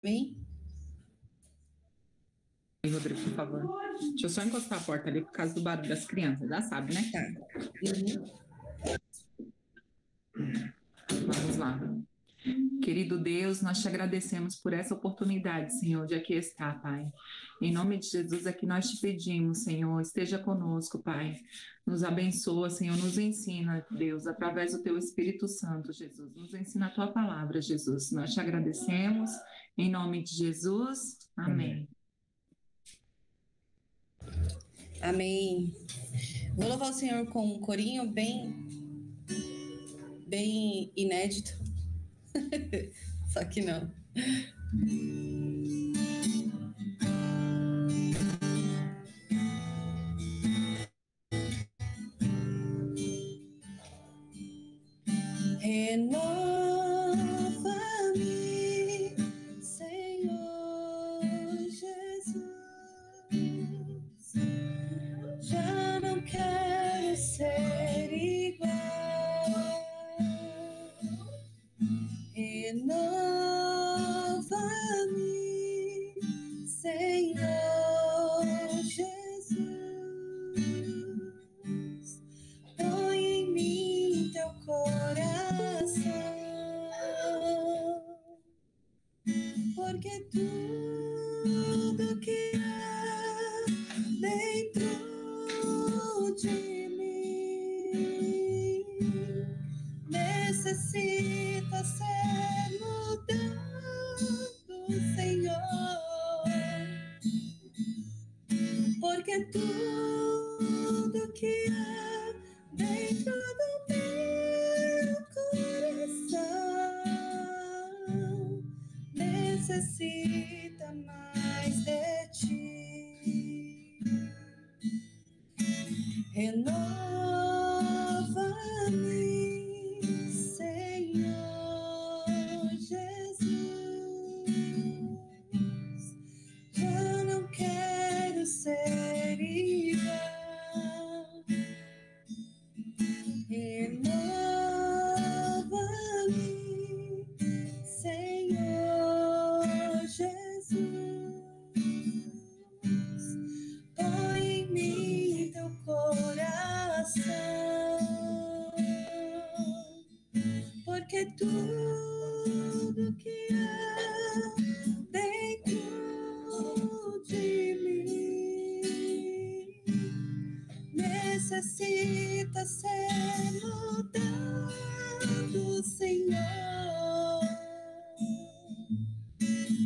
Bem? Aí, Rodrigo, por favor. Deixa eu só encostar a porta ali por causa do barulho das crianças, já sabe, né? Tá. Uhum. Vamos lá. Querido Deus, nós te agradecemos por essa oportunidade, Senhor, de aqui estar, Pai. Em nome de Jesus, é que nós te pedimos, Senhor, esteja conosco, Pai. Nos abençoa, Senhor, nos ensina, Deus, através do teu Espírito Santo, Jesus. Nos ensina a tua palavra, Jesus. Nós te agradecemos. Em nome de Jesus, amém. Amém. Vou louvar o Senhor com um corinho bem inédito. Só que não. Renova-me, Senhor Jesus. Já não quero ser igual. Renova-me, Senhor Jesus. Põe em mim teu coração, porque tudo que há dentro de mim necessita ser mudado, Senhor, porque tudo que há dentro do meu coração necessita mais de ti. Renova-me, Senhor Jesus. Já não quero ser igual. Renova-me, Senhor Jesus. Põe em mim teu coração, porque tudo que há dentro de mim necessita ser mudado, Senhor,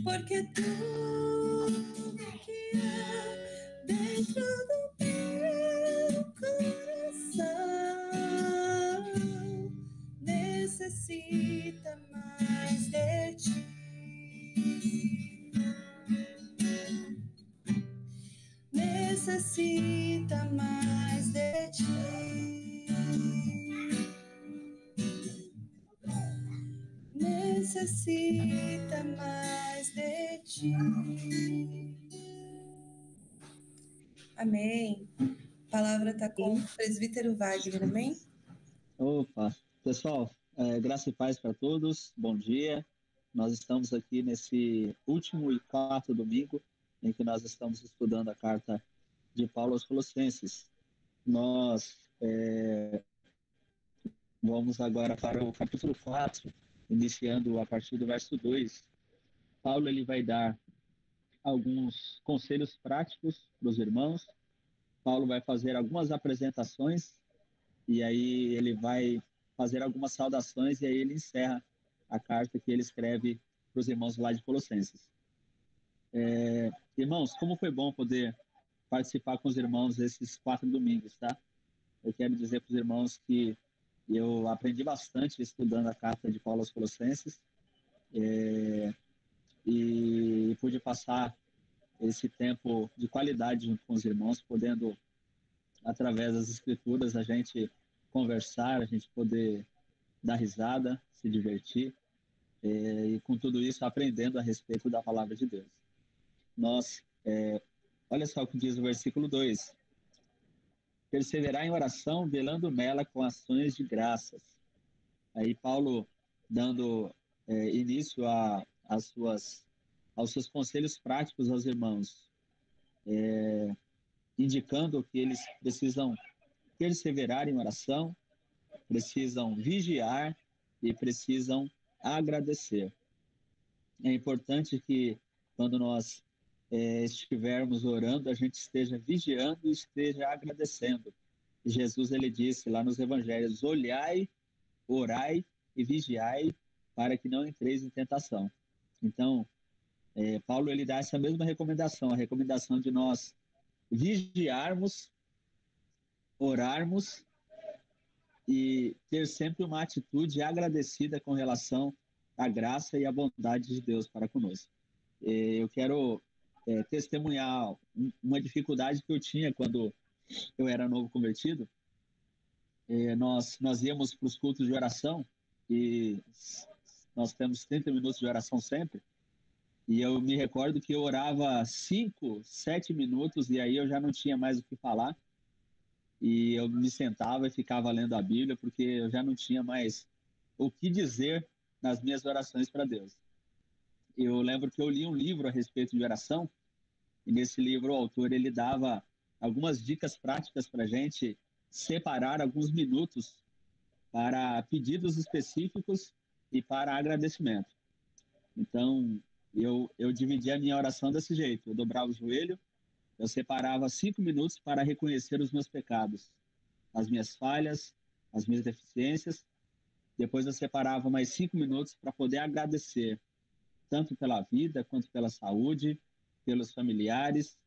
porque tudo que há dentro do meu coração necessita mais de ti. Necessita mais de ti. Necessita mais de ti. Amém. A palavra está com o presbítero Wagner, amém? Opa, pessoal, graça e paz para todos, bom dia. Nós estamos aqui nesse último e quarto domingo em que nós estamos estudando a carta de Paulo aos Colossenses. Nós vamos agora para o capítulo 4, iniciando a partir do verso 2. Paulo ele vai dar alguns conselhos práticos para os irmãos. Paulo vai fazer algumas apresentações e aí ele vai fazer algumas saudações e aí ele encerra a carta que ele escreve para os irmãos lá de Colossenses. Irmãos, como foi bom poder participar com os irmãos esses 4 domingos, tá? Eu quero dizer para os irmãos que eu aprendi bastante estudando a carta de Paulo aos Colossenses e pude passar esse tempo de qualidade junto com os irmãos, podendo, através das escrituras, a gente conversar, a gente poder dar risada, se divertir, e com tudo isso aprendendo a respeito da palavra de Deus. Nós, olha só o que diz o versículo 2: perseverar em oração, velando nela com ações de graças. Aí Paulo dando início às suas aos seus conselhos práticos aos irmãos, indicando que eles precisam perseverar em oração, precisam vigiar e precisam agradecer. É importante que, quando nós estivermos orando, a gente esteja vigiando e esteja agradecendo. Jesus, ele disse lá nos evangelhos: olhai, orai e vigiai para que não entreis em tentação. Então, Paulo, ele dá essa mesma recomendação, a recomendação de nós vigiarmos, orarmos e ter sempre uma atitude agradecida com relação à graça e à bondade de Deus para conosco. Eu quero testemunhar uma dificuldade que eu tinha quando eu era novo convertido. Nós íamos para os cultos de oração e nós temos 30 minutos de oração sempre. E eu me recordo que eu orava 5, 7 minutos e aí eu já não tinha mais o que falar. E eu me sentava e ficava lendo a Bíblia porque eu já não tinha mais o que dizer nas minhas orações para Deus. Eu lembro que eu li um livro a respeito de oração e nesse livro o autor ele dava algumas dicas práticas para a gente separar alguns minutos para pedidos específicos e para agradecimento. Então, eu dividia a minha oração desse jeito. Eu dobrava o joelho, eu separava 5 minutos para reconhecer os meus pecados, as minhas falhas, as minhas deficiências. Depois eu separava mais 5 minutos para poder agradecer, tanto pela vida, quanto pela saúde, pelos familiares,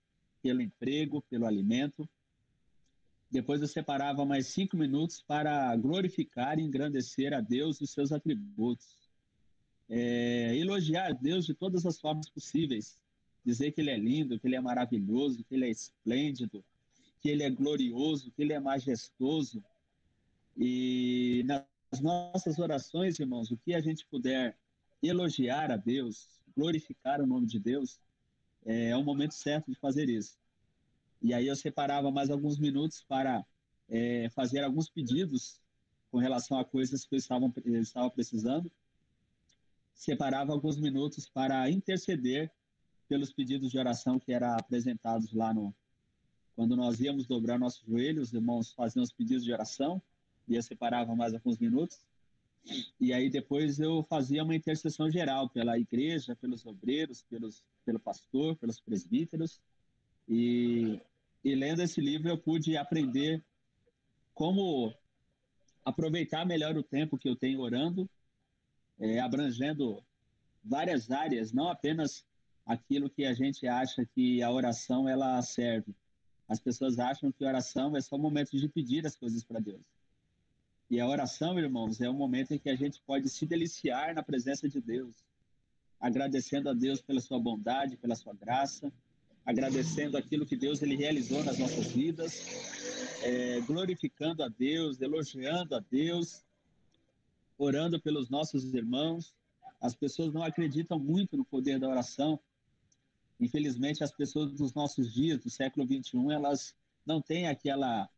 pelo emprego, pelo alimento. Depois eu separava mais 5 minutos para glorificar e engrandecer a Deus e os seus atributos. Elogiar a Deus de todas as formas possíveis. Dizer que Ele é lindo, que Ele é maravilhoso, que Ele é esplêndido, que Ele é glorioso, que Ele é majestoso. E nas nossas orações, irmãos, o que a gente puder elogiar a Deus, glorificar o nome de Deus, é o momento certo de fazer isso. E aí eu separava mais alguns minutos para fazer alguns pedidos com relação a coisas que eu estava precisando. Separava alguns minutos para interceder pelos pedidos de oração que eram apresentados lá quando nós íamos dobrar nossos joelhos, os irmãos faziam os pedidos de oração, e eu separava mais alguns minutos. E aí depois eu fazia uma intercessão geral pela igreja, pelos obreiros, pelo pastor, pelos presbíteros. E lendo esse livro eu pude aprender como aproveitar melhor o tempo que eu tenho orando, abrangendo várias áreas, não apenas aquilo que a gente acha que a oração ela serve. As pessoas acham que a oração é só um momento de pedir as coisas para Deus. E a oração, irmãos, é um momento em que a gente pode se deliciar na presença de Deus, agradecendo a Deus pela sua bondade, pela sua graça, agradecendo aquilo que Deus ele realizou nas nossas vidas, glorificando a Deus, elogiando a Deus, orando pelos nossos irmãos. As pessoas não acreditam muito no poder da oração. Infelizmente, as pessoas dos nossos dias, do século XXI, elas não têm aquela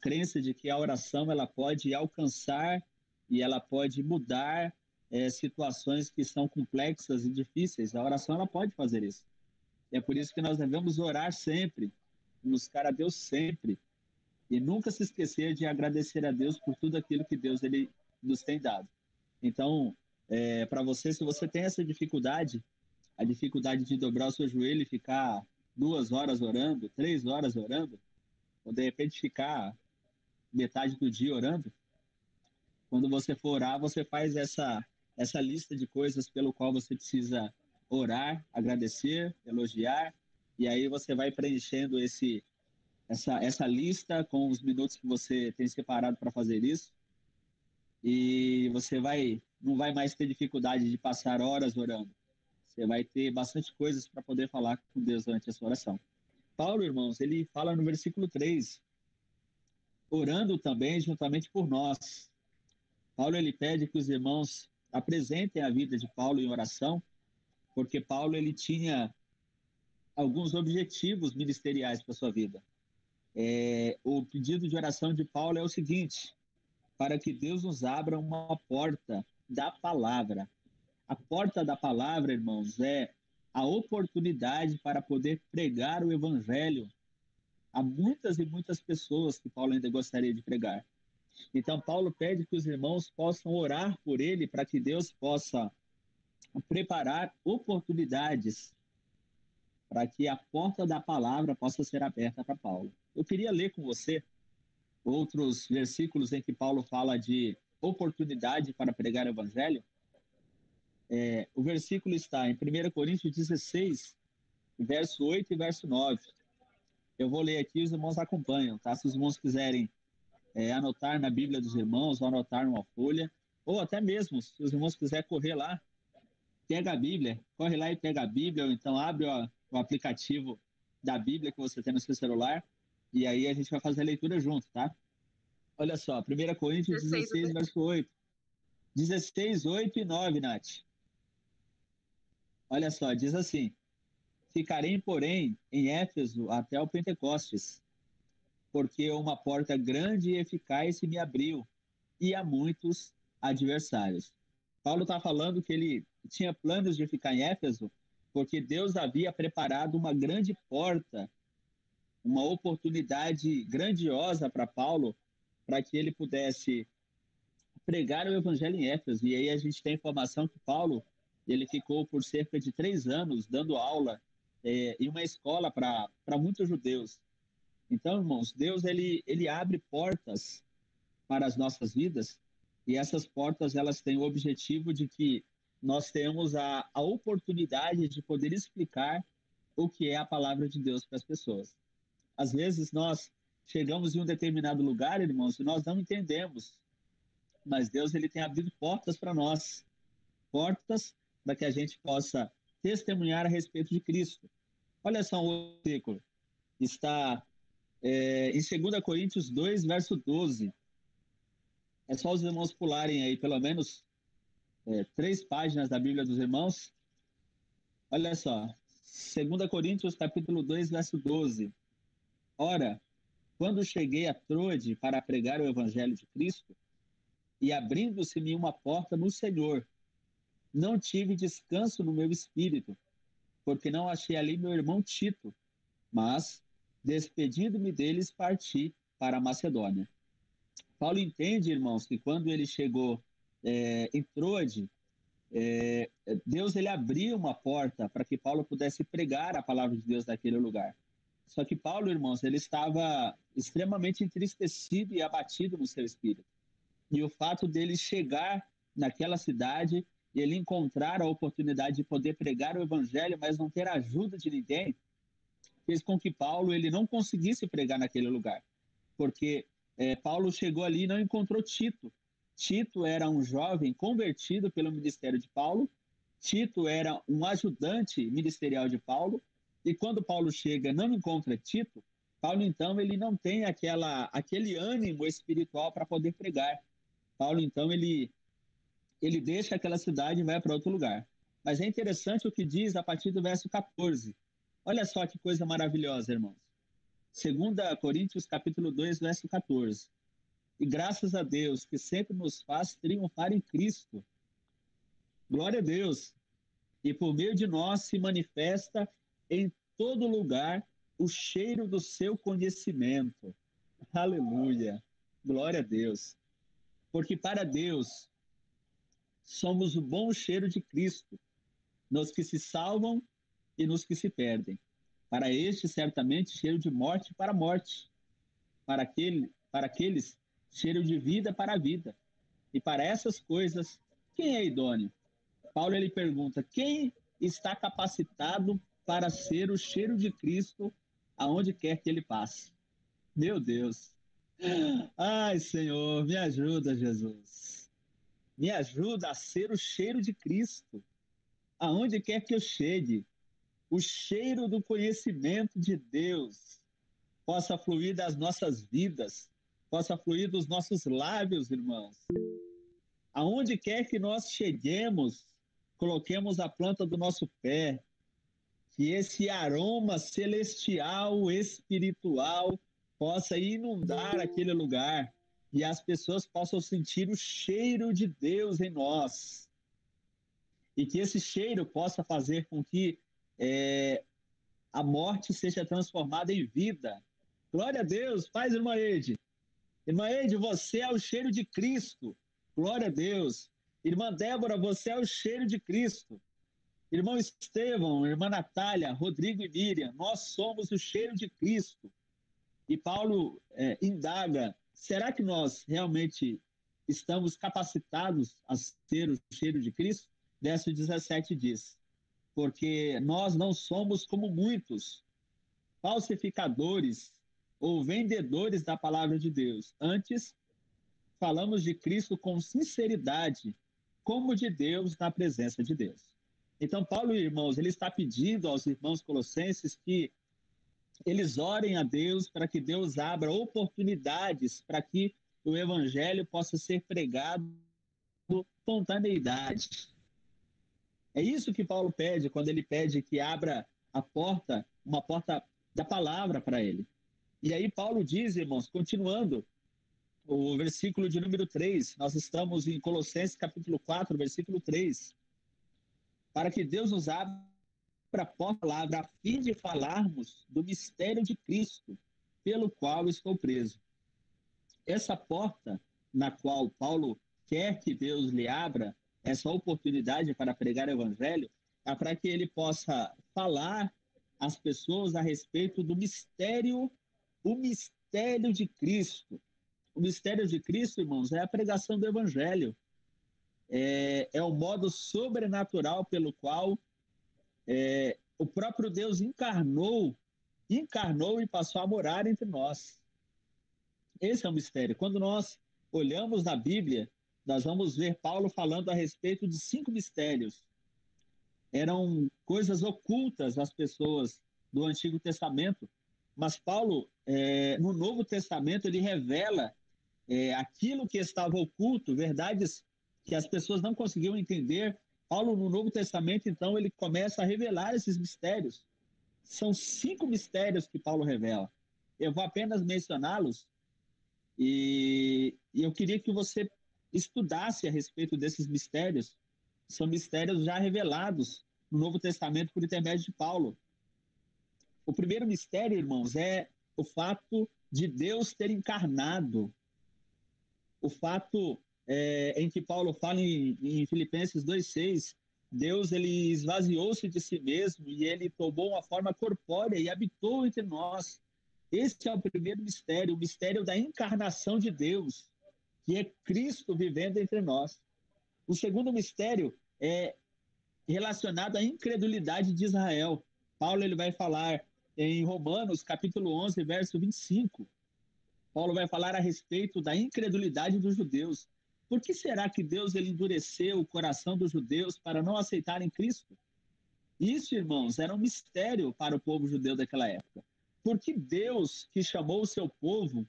crença de que a oração ela pode alcançar e ela pode mudar situações que são complexas e difíceis. A oração ela pode fazer isso. É por isso que nós devemos orar sempre, buscar a Deus sempre e nunca se esquecer de agradecer a Deus por tudo aquilo que Deus ele nos tem dado. Então, para você, se você tem essa dificuldade, a dificuldade de dobrar o seu joelho e ficar 2 horas orando, 3 horas orando, ou de repente ficar metade do dia orando, quando você for orar, você faz essa lista de coisas pelo qual você precisa orar, agradecer, elogiar, e aí você vai preenchendo essa lista com os minutos que você tem separado para fazer isso, e você não vai mais ter dificuldade de passar horas orando. Você vai ter bastante coisas para poder falar com Deus durante a sua oração. Paulo, irmãos, ele fala no versículo 3, orando também juntamente por nós. Paulo, ele pede que os irmãos apresentem a vida de Paulo em oração, porque Paulo, ele tinha alguns objetivos ministeriais para a sua vida. O pedido de oração de Paulo é o seguinte: para que Deus nos abra uma porta da palavra. A porta da palavra, irmãos, é a oportunidade para poder pregar o evangelho a muitas e muitas pessoas que Paulo ainda gostaria de pregar. Então, Paulo pede que os irmãos possam orar por ele para que Deus possa preparar oportunidades para que a porta da palavra possa ser aberta para Paulo. Eu queria ler com você outros versículos em que Paulo fala de oportunidade para pregar o evangelho. O versículo está em 1 Coríntios 16, verso 8 e verso 9. Eu vou ler aqui, os irmãos acompanham, tá? Se os irmãos quiserem anotar na Bíblia dos irmãos, ou anotar numa folha, ou até mesmo, se os irmãos quiserem correr lá, pega a Bíblia, corre lá e pega a Bíblia, ou então abre o aplicativo da Bíblia que você tem no seu celular, e aí a gente vai fazer a leitura junto, tá? Olha só, 1 Coríntios 16, verso 8. 16, 8 e 9, Nath. Olha só, diz assim: ficarei, porém, em Éfeso até o Pentecostes, porque uma porta grande e eficaz se me abriu, e há muitos adversários. Paulo está falando que ele tinha planos de ficar em Éfeso, porque Deus havia preparado uma grande porta, uma oportunidade grandiosa para Paulo, para que ele pudesse pregar o evangelho em Éfeso. E aí a gente tem a informação que Paulo ele ficou por cerca de 3 anos dando aula em uma escola para muitos judeus. Então, irmãos, Deus ele abre portas para as nossas vidas, e essas portas elas têm o objetivo de que nós temos a oportunidade de poder explicar o que é a palavra de Deus para as pessoas. Às vezes nós chegamos em um determinado lugar, irmãos, e nós não entendemos, mas Deus ele tem abrido portas para nós, portas para que a gente possa testemunhar a respeito de Cristo. Olha só o versículo, está em 2 Coríntios 2, verso 12. É só os irmãos pularem aí pelo menos 3 páginas da Bíblia dos irmãos. Olha só, 2 Coríntios capítulo 2, verso 12. Ora, quando cheguei a Troade para pregar o evangelho de Cristo, e abrindo-se-me uma porta no Senhor, não tive descanso no meu espírito, porque não achei ali meu irmão Tito, mas, despedindo-me deles, parti para a Macedônia. Paulo entende, irmãos, que quando ele chegou em Troade, Deus ele abriu uma porta para que Paulo pudesse pregar a palavra de Deus naquele lugar. Só que Paulo, irmãos, ele estava extremamente entristecido e abatido no seu espírito. E o fato dele chegar naquela cidade e ele encontrar a oportunidade de poder pregar o evangelho, mas não ter a ajuda de ninguém, fez com que Paulo ele não conseguisse pregar naquele lugar. Porque Paulo chegou ali e não encontrou Tito. Tito era um jovem convertido pelo ministério de Paulo. Tito era um ajudante ministerial de Paulo. E quando Paulo chega, não encontra Tito, Paulo, então, ele não tem aquele ânimo espiritual para poder pregar. Paulo, então, ele deixa aquela cidade e vai para outro lugar. Mas é interessante o que diz a partir do verso 14. Olha só que coisa maravilhosa, irmãos. 2 Coríntios, capítulo 2, verso 14. E graças a Deus, que sempre nos faz triunfar em Cristo. Glória a Deus. E por meio de nós se manifesta em todo lugar o cheiro do seu conhecimento. Aleluia. Glória a Deus. Porque para Deus somos o bom cheiro de Cristo, nos que se salvam e nos que se perdem. Para este, certamente, cheiro de morte para a morte. Para aqueles, cheiro de vida para a vida. E para essas coisas, quem é idôneo? Paulo ele pergunta, quem está capacitado para ser o cheiro de Cristo aonde quer que ele passe? Meu Deus. Ai, Senhor, me ajuda, Jesus. Me ajuda a ser o cheiro de Cristo aonde quer que eu chegue. O cheiro do conhecimento de Deus possa fluir das nossas vidas, possa fluir dos nossos lábios, irmãos. Aonde quer que nós cheguemos, coloquemos a planta do nosso pé, que esse aroma celestial, espiritual, possa inundar aquele lugar e as pessoas possam sentir o cheiro de Deus em nós. E que esse cheiro possa fazer com que a morte seja transformada em vida. Glória a Deus. Paz, irmã Eide. Irmã Eide, você é o cheiro de Cristo. Glória a Deus. Irmã Débora, você é o cheiro de Cristo. Irmão Estevão, irmã Natália, Rodrigo e Miriam, nós somos o cheiro de Cristo. E Paulo indaga, será que nós realmente estamos capacitados a ser o cheiro de Cristo? Verso 17 diz, porque nós não somos como muitos, falsificadores ou vendedores da palavra de Deus. Antes, falamos de Cristo com sinceridade, como de Deus na presença de Deus. Então, Paulo, irmãos, ele está pedindo aos irmãos colossenses que eles orem a Deus para que Deus abra oportunidades para que o evangelho possa ser pregado com espontaneidade. É isso que Paulo pede quando ele pede que abra a porta, uma porta da palavra para ele. E aí Paulo diz, irmãos, continuando, o versículo de número 3, nós estamos em Colossenses capítulo 4, versículo 3, para que Deus nos abra a palavra a fim de falarmos do mistério de Cristo, pelo qual estou preso. Essa porta na qual Paulo quer que Deus lhe abra essa oportunidade para pregar o evangelho, é para que ele possa falar às pessoas a respeito do mistério, o mistério de Cristo. O mistério de Cristo, irmãos, é a pregação do evangelho. É o modo sobrenatural pelo qual o próprio Deus encarnou e passou a morar entre nós. Esse é o mistério. Quando nós olhamos na Bíblia, nós vamos ver Paulo falando a respeito de 5 mistérios. Eram coisas ocultas às pessoas do Antigo Testamento, mas Paulo, no Novo Testamento, ele revela aquilo que estava oculto, verdades que as pessoas não conseguiam entender. Paulo, no Novo Testamento, então, ele começa a revelar esses mistérios. São 5 mistérios que Paulo revela. Eu vou apenas mencioná-los e eu queria que você estudasse a respeito desses mistérios. São mistérios já revelados no Novo Testamento por intermédio de Paulo. O primeiro mistério, irmãos, é o fato de Deus ter encarnado. O fato em que Paulo fala em Filipenses 2,6, Deus ele esvaziou-se de si mesmo e ele tomou uma forma corpórea e habitou entre nós. Esse é o primeiro mistério, o mistério da encarnação de Deus, que é Cristo vivendo entre nós. O segundo mistério é relacionado à incredulidade de Israel. Paulo ele vai falar em Romanos, capítulo 11, verso 25. Paulo vai falar a respeito da incredulidade dos judeus. Por que será que Deus ele endureceu o coração dos judeus para não aceitarem Cristo? Isso, irmãos, era um mistério para o povo judeu daquela época. Porque Deus, que chamou o seu povo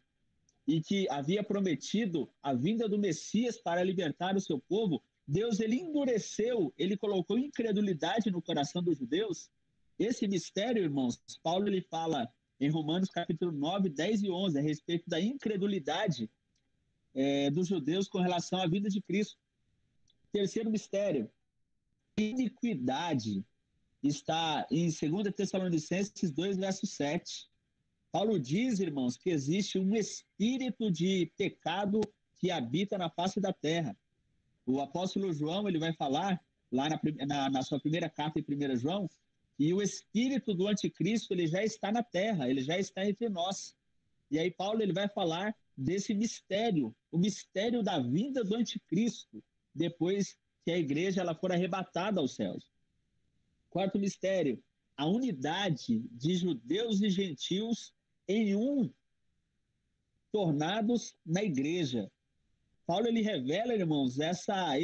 e que havia prometido a vinda do Messias para libertar o seu povo, Deus ele endureceu, ele colocou incredulidade no coração dos judeus. Esse mistério, irmãos, Paulo ele fala em Romanos capítulo 9, 10 e 11, a respeito da incredulidade dos judeus com relação à vida de Cristo. Terceiro mistério, iniquidade, está em 2 Tessalonicenses 2, verso 7. Paulo diz, irmãos, que existe um espírito de pecado que habita na face da terra. O apóstolo João ele vai falar, lá na sua primeira carta em 1 João, que o espírito do anticristo ele já está na terra, ele já está entre nós. E aí Paulo ele vai falar desse mistério, o mistério da vinda do anticristo, depois que a igreja ela for arrebatada aos céus. Quarto mistério, a unidade de judeus e gentios em um, tornados na igreja. Paulo ele revela, irmãos, essa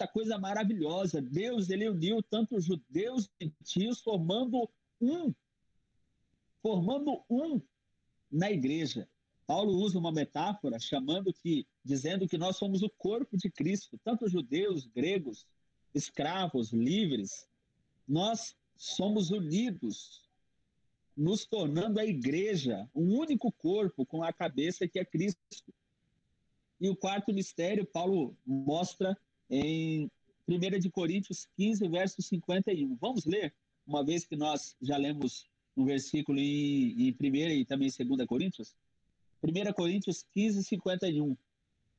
coisa maravilhosa. Deus ele uniu tanto judeus e gentios formando um na igreja. Paulo usa uma metáfora dizendo que nós somos o corpo de Cristo, tanto judeus, gregos, escravos, livres. Nós somos unidos, nos tornando a igreja, um único corpo com a cabeça que é Cristo. E o quarto mistério, Paulo mostra em 1 de Coríntios 15, verso 51. Vamos ler, uma vez que nós já lemos um versículo em 1 e também em 2 Coríntios? 1 Coríntios 15, 51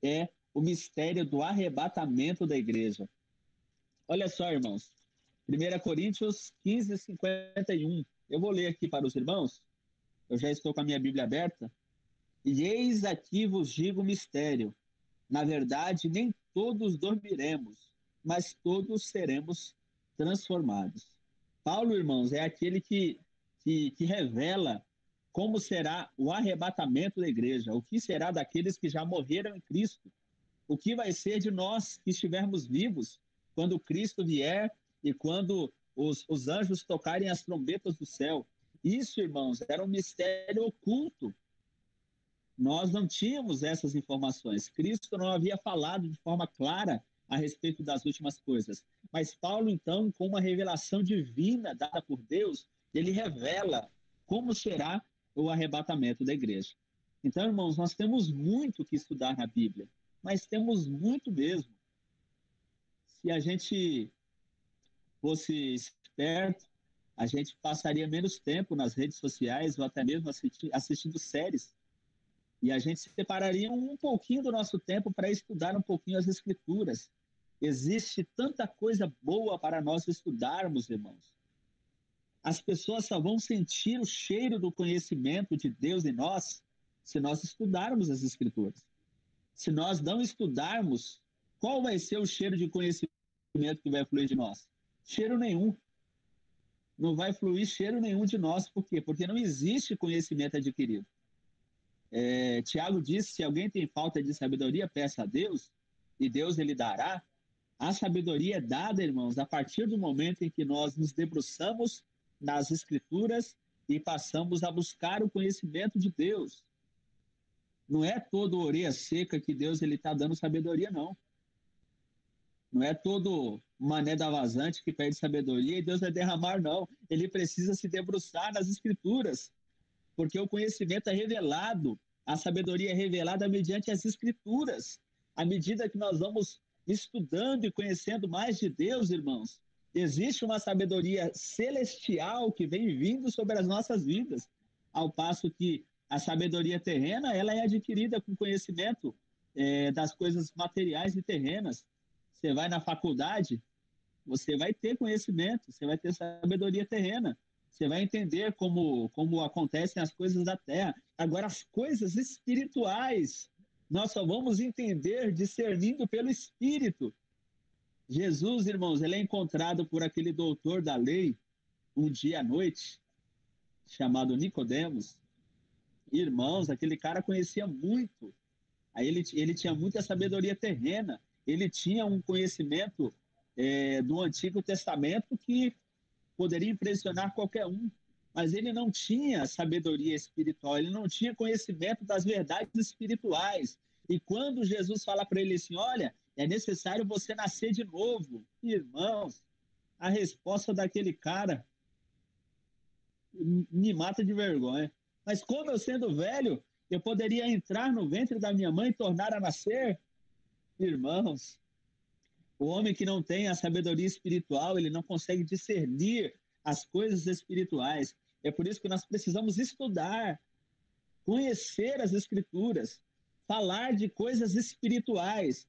é o mistério do arrebatamento da igreja. Olha só, irmãos, 1 Coríntios 15, 51. Eu vou ler aqui para os irmãos, eu já estou com a minha Bíblia aberta. E eis aqui vos digo o mistério. Na verdade, nem todos dormiremos, mas todos seremos transformados. Paulo, irmãos, é aquele que revela como será o arrebatamento da igreja, o que será daqueles que já morreram em Cristo, o que vai ser de nós que estivermos vivos quando Cristo vier e quando os anjos tocarem as trombetas do céu. Isso, irmãos, era um mistério oculto. Nós não tínhamos essas informações. Cristo não havia falado de forma clara a respeito das últimas coisas. Mas Paulo, então, com uma revelação divina dada por Deus, ele revela como será o arrebatamento da igreja. Então, irmãos, nós temos muito que estudar na Bíblia, mas temos muito mesmo. Se a gente fosse esperto, a gente passaria menos tempo nas redes sociais ou até mesmo assistindo séries. E a gente separaria um pouquinho do nosso tempo para estudar um pouquinho as Escrituras. Existe tanta coisa boa para nós estudarmos, irmãos. As pessoas só vão sentir o cheiro do conhecimento de Deus em nós se nós estudarmos as Escrituras. Se nós não estudarmos, qual vai ser o cheiro de conhecimento que vai fluir de nós? Cheiro nenhum. Não vai fluir cheiro nenhum de nós. Por quê? Porque não existe conhecimento adquirido. Tiago disse, se alguém tem falta de sabedoria, peça a Deus, e Deus ele dará. A sabedoria é dada, irmãos, a partir do momento em que nós nos debruçamos nas Escrituras e passamos a buscar o conhecimento de Deus. Não é toda orelha seca que Deus ele está dando sabedoria, não. Não é todo mané da vazante que pede sabedoria e Deus vai derramar, não. Ele precisa se debruçar nas Escrituras, porque o conhecimento é revelado, a sabedoria é revelada mediante as Escrituras. À medida que nós vamos estudando e conhecendo mais de Deus, irmãos, existe uma sabedoria celestial que vem vindo sobre as nossas vidas, ao passo que a sabedoria terrena ela é adquirida com conhecimento das coisas materiais e terrenas. Você vai na faculdade, você vai ter conhecimento, você vai ter sabedoria terrena. Você vai entender como acontecem as coisas da terra. Agora, as coisas espirituais, nós só vamos entender discernindo pelo Espírito. Jesus, irmãos, ele é encontrado por aquele doutor da lei, um dia à noite, chamado Nicodemos. Irmãos, aquele cara conhecia muito. Aí ele tinha muita sabedoria terrena. Ele tinha um conhecimento do Antigo Testamento que poderia impressionar qualquer um, mas ele não tinha sabedoria espiritual, ele não tinha conhecimento das verdades espirituais. E quando Jesus fala para ele assim, olha, é necessário você nascer de novo, irmãos, a resposta daquele cara me mata de vergonha. Mas como eu sendo velho, eu poderia entrar no ventre da minha mãe e tornar a nascer? Irmãos, o homem que não tem a sabedoria espiritual, ele não consegue discernir as coisas espirituais. É por isso que nós precisamos estudar, conhecer as Escrituras, falar de coisas espirituais.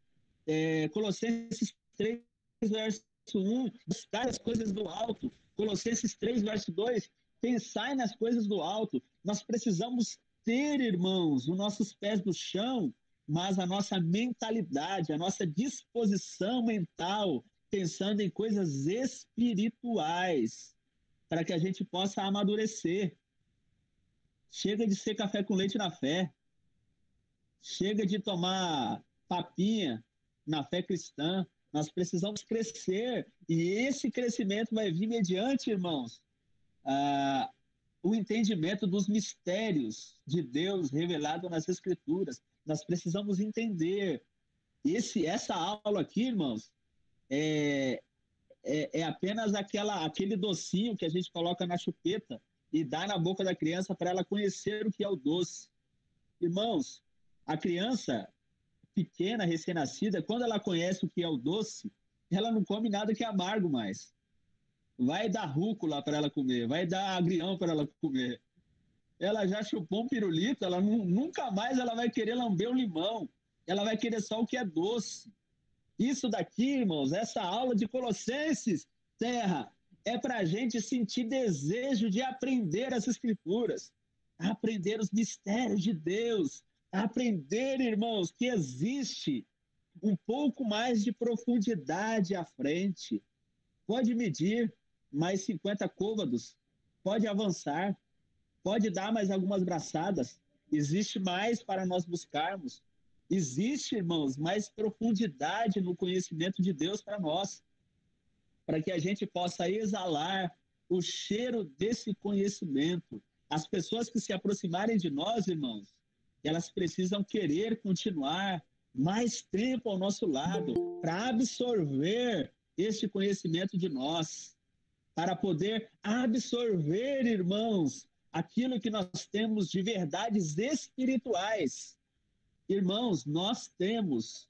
Colossenses 3, verso 1, buscar as coisas do alto. Colossenses 3, verso 2, pensai nas coisas do alto. Nós precisamos ter, irmãos, os nossos pés no chão, mas a nossa mentalidade, a nossa disposição mental, pensando em coisas espirituais, para que a gente possa amadurecer. Chega de ser café com leite na fé. Chega de tomar papinha na fé cristã. Nós precisamos crescer, e esse crescimento vai vir mediante, irmãos, o entendimento dos mistérios de Deus revelado nas Escrituras. Nós precisamos entender. Essa aula aqui, irmãos, é apenas aquele docinho que a gente coloca na chupeta e dá na boca da criança para ela conhecer o que é o doce. Irmãos, a criança pequena, recém-nascida, quando ela conhece o que é o doce, ela não come nada que é amargo mais. Vai dar rúcula para ela comer, vai dar agrião para ela comer. Ela já chupou um pirulito, ela nunca mais ela vai querer lamber um limão. Ela vai querer só o que é doce. Isso daqui, irmãos, essa aula de Colossenses, Terra, é para a gente sentir desejo de aprender as Escrituras, aprender os mistérios de Deus, aprender, irmãos, que existe um pouco mais de profundidade à frente. Pode medir mais 50 côvados, pode avançar, pode dar mais algumas braçadas. Existe mais para nós buscarmos. Existe, irmãos, mais profundidade no conhecimento de Deus para nós, para que a gente possa exalar o cheiro desse conhecimento. As pessoas que se aproximarem de nós, irmãos, elas precisam querer continuar mais tempo ao nosso lado para absorver este conhecimento de nós, para poder absorver, irmãos, aquilo que nós temos de verdades espirituais. Irmãos, nós temos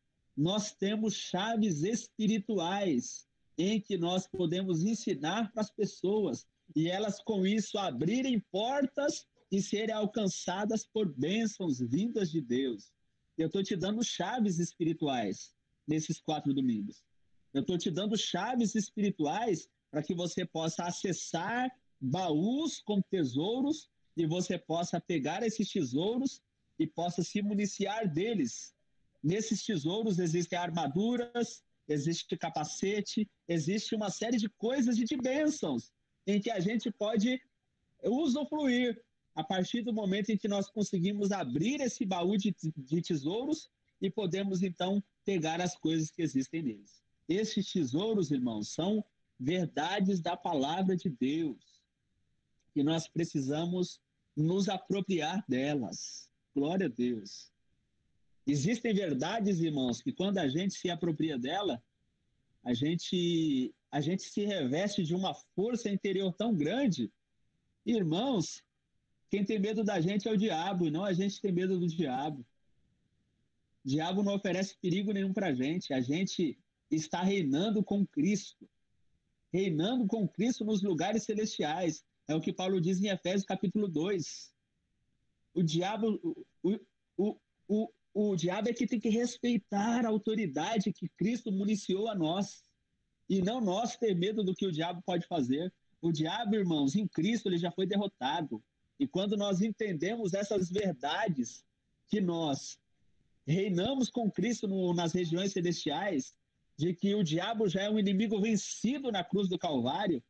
chaves espirituais em que nós podemos ensinar para as pessoas e elas com isso abrirem portas e serem alcançadas por bênçãos vindas de Deus. Eu estou te dando chaves espirituais nesses 4 domingos. Eu estou te dando chaves espirituais para que você possa acessar baús com tesouros e você possa pegar esses tesouros e possa se municiar deles. Nesses tesouros existem armaduras, existe capacete, existe uma série de coisas e de bênçãos em que a gente pode usufruir a partir do momento em que nós conseguimos abrir esse baú de tesouros e podemos, então, pegar as coisas que existem neles. Esses tesouros, irmãos, são verdades da palavra de Deus e nós precisamos nos apropriar delas. Glória a Deus. Existem verdades, irmãos, que quando a gente se apropria dela, a gente se reveste de uma força interior tão grande. Irmãos, quem tem medo da gente é o diabo, e não a gente tem medo do diabo. O diabo não oferece perigo nenhum para a gente gente está reinando com Cristo nos lugares celestiais. É o que Paulo diz em Efésios capítulo 2. O diabo é que tem que respeitar a autoridade que Cristo municiou a nós, e não nós ter medo do que o diabo pode fazer. O diabo, irmãos, em Cristo ele já foi derrotado. E quando nós entendemos essas verdades, que nós reinamos com Cristo nas regiões celestiais, de que o diabo já é um inimigo vencido na cruz do Calvário,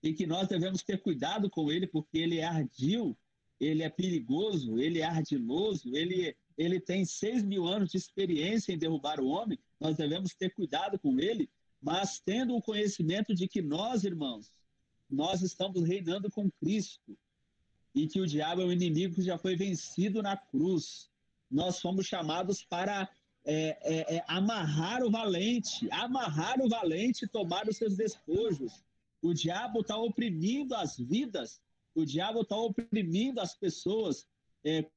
e que nós devemos ter cuidado com ele, porque ele é ardil, ele é perigoso, ele é ardiloso, ele tem 6.000 anos de experiência em derrubar o homem, nós devemos ter cuidado com ele, mas tendo o conhecimento de que nós, irmãos, nós estamos reinando com Cristo, e que o diabo é um inimigo que já foi vencido na cruz. Nós fomos chamados para amarrar o valente, tomar os seus despojos. O diabo está oprimindo as vidas, o diabo está oprimindo as pessoas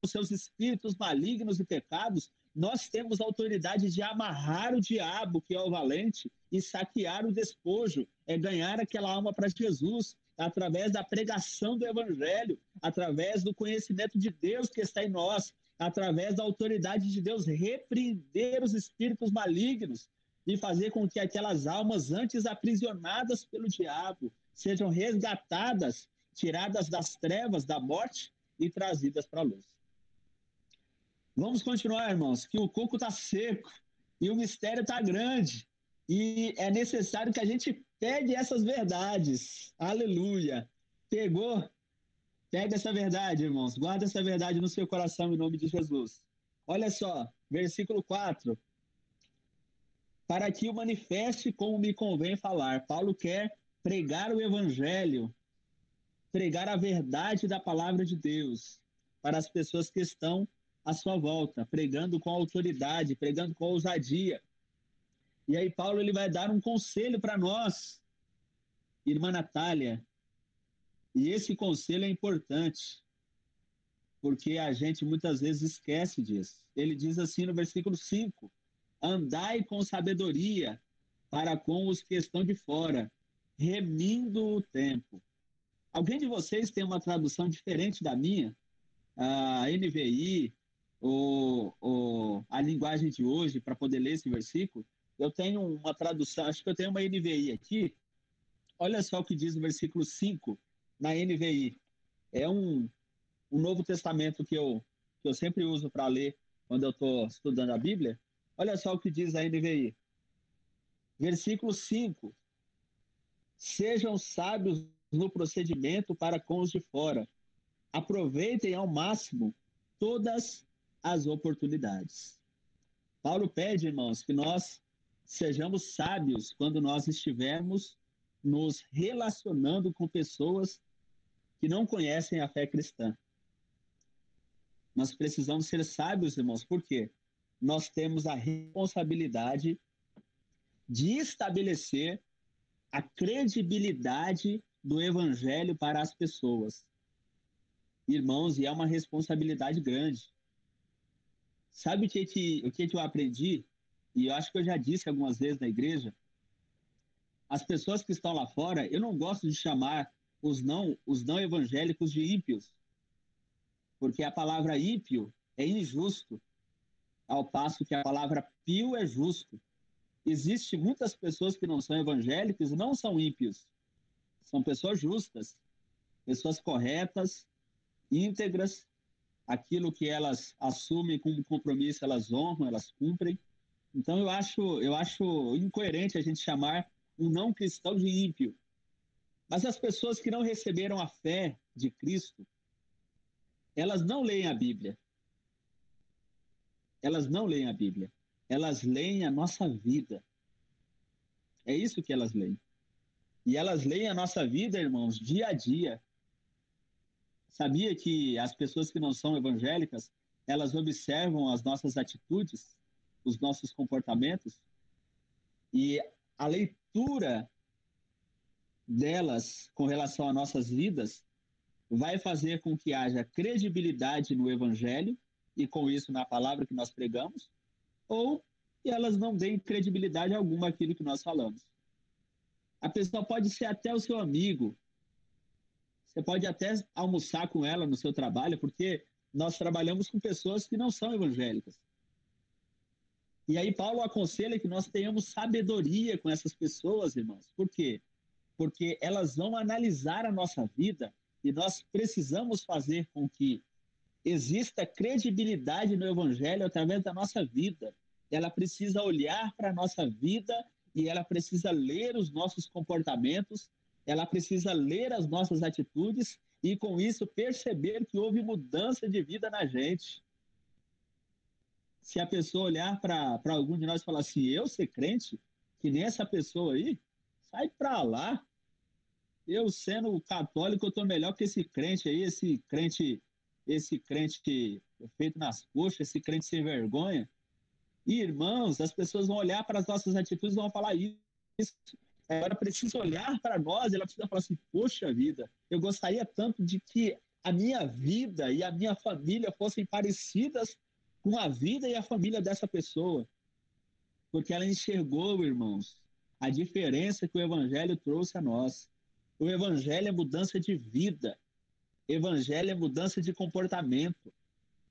com seus espíritos malignos e pecados. Nós temos a autoridade de amarrar o diabo, que é o valente, e saquear o despojo, ganhar aquela alma para Jesus, através da pregação do evangelho, através do conhecimento de Deus que está em nós, através da autoridade de Deus, repreender os espíritos malignos e fazer com que aquelas almas antes aprisionadas pelo diabo sejam resgatadas, tiradas das trevas, da morte e trazidas para a luz. Vamos continuar, irmãos, que o coco está seco e o mistério está grande e é necessário que a gente pegue essas verdades. Aleluia! Pegou? Pega essa verdade, irmãos. Guarda essa verdade no seu coração em nome de Jesus. Olha só, versículo 4. Para que o manifeste como me convém falar. Paulo quer pregar o evangelho, pregar a verdade da palavra de Deus para as pessoas que estão à sua volta, pregando com autoridade, pregando com ousadia. E aí Paulo ele vai dar um conselho para nós, irmã Natália. E esse conselho é importante, porque a gente muitas vezes esquece disso. Ele diz assim no versículo 5, andai com sabedoria, para com os que estão de fora, remindo o tempo. Alguém de vocês tem uma tradução diferente da minha? A NVI, ou a linguagem de hoje, para poder ler esse versículo? Eu tenho uma tradução, acho que eu tenho uma NVI aqui. Olha só o que diz o versículo 5 na NVI. É um Novo Testamento que eu sempre uso para ler quando eu estou estudando a Bíblia. Olha só o que diz a NVI. Versículo 5. Sejam sábios no procedimento para com os de fora. Aproveitem ao máximo todas as oportunidades. Paulo pede, irmãos, que nós sejamos sábios quando nós estivermos nos relacionando com pessoas que não conhecem a fé cristã. Nós precisamos ser sábios, irmãos, porque nós temos a responsabilidade de estabelecer a credibilidade do evangelho para as pessoas. Irmãos, e é uma responsabilidade grande. Sabe o que eu aprendi? E eu acho que eu já disse algumas vezes na igreja. As pessoas que estão lá fora, eu não gosto de chamar os não evangélicos de ímpios, porque a palavra ímpio é injusto, ao passo que a palavra pio é justo. Existem muitas pessoas que não são evangélicas e não são ímpios. São pessoas justas, pessoas corretas, íntegras, aquilo que elas assumem como compromisso, elas honram, elas cumprem. Então, eu acho incoerente a gente chamar um não cristão de ímpio. Mas as pessoas que não receberam a fé de Cristo, elas não leem a Bíblia. Elas não leem a Bíblia. Elas leem a nossa vida. É isso que elas leem. E elas leem a nossa vida, irmãos, dia a dia. Sabia que as pessoas que não são evangélicas, elas observam as nossas atitudes, os nossos comportamentos, e a leitura delas com relação às nossas vidas vai fazer com que haja credibilidade no evangelho e com isso na palavra que nós pregamos, ou que elas não deem credibilidade alguma àquilo que nós falamos. A pessoa pode ser até o seu amigo, você pode até almoçar com ela no seu trabalho, porque nós trabalhamos com pessoas que não são evangélicas. E aí Paulo aconselha que nós tenhamos sabedoria com essas pessoas, irmãos. Por quê? Porque elas vão analisar a nossa vida e nós precisamos fazer com que exista credibilidade no evangelho através da nossa vida. Ela precisa olhar para a nossa vida e ela precisa ler os nossos comportamentos, ela precisa ler as nossas atitudes e, com isso, perceber que houve mudança de vida na gente. Se a pessoa olhar para algum de nós e falar assim, eu ser crente, que nem essa pessoa aí, sai para lá. Eu, sendo católico, eu estou melhor que esse crente aí, esse crente feito nas coxas, esse crente sem vergonha. E, irmãos, as pessoas vão olhar para as nossas atitudes e vão falar isso. Agora precisa olhar para nós, ela precisa falar assim, poxa vida, eu gostaria tanto de que a minha vida e a minha família fossem parecidas com a vida e a família dessa pessoa. Porque ela enxergou, irmãos, a diferença que o evangelho trouxe a nós. O evangelho é mudança de vida. Evangelho é mudança de comportamento.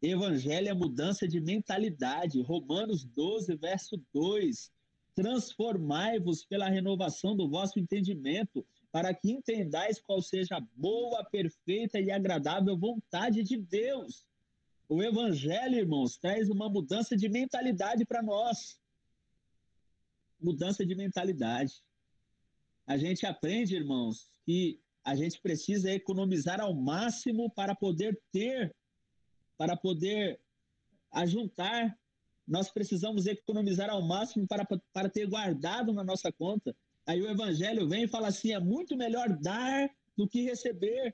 Evangelho é mudança de mentalidade. Romanos 12, verso 2. Transformai-vos pela renovação do vosso entendimento, para que entendais qual seja a boa, perfeita e agradável vontade de Deus. O evangelho, irmãos, traz uma mudança de mentalidade para nós. Mudança de mentalidade. A gente aprende, irmãos, que a gente precisa economizar ao máximo para poder ter, para poder ajuntar. Nós precisamos economizar ao máximo para ter guardado na nossa conta. Aí o evangelho vem e fala assim, é muito melhor dar do que receber.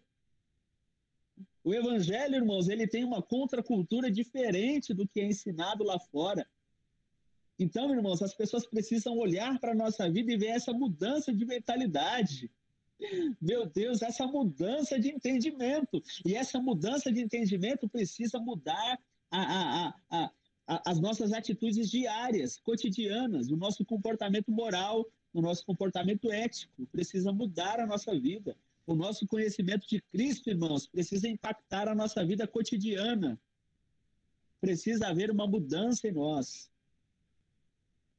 O evangelho, irmãos, ele tem uma contracultura diferente do que é ensinado lá fora. Então, irmãos, as pessoas precisam olhar para a nossa vida e ver essa mudança de mentalidade. Meu Deus, essa mudança de entendimento. E essa mudança de entendimento precisa mudar as nossas atitudes diárias, cotidianas, o nosso comportamento moral, o nosso comportamento ético precisa mudar a nossa vida. O nosso conhecimento de Cristo, irmãos, precisa impactar a nossa vida cotidiana. Precisa haver uma mudança em nós.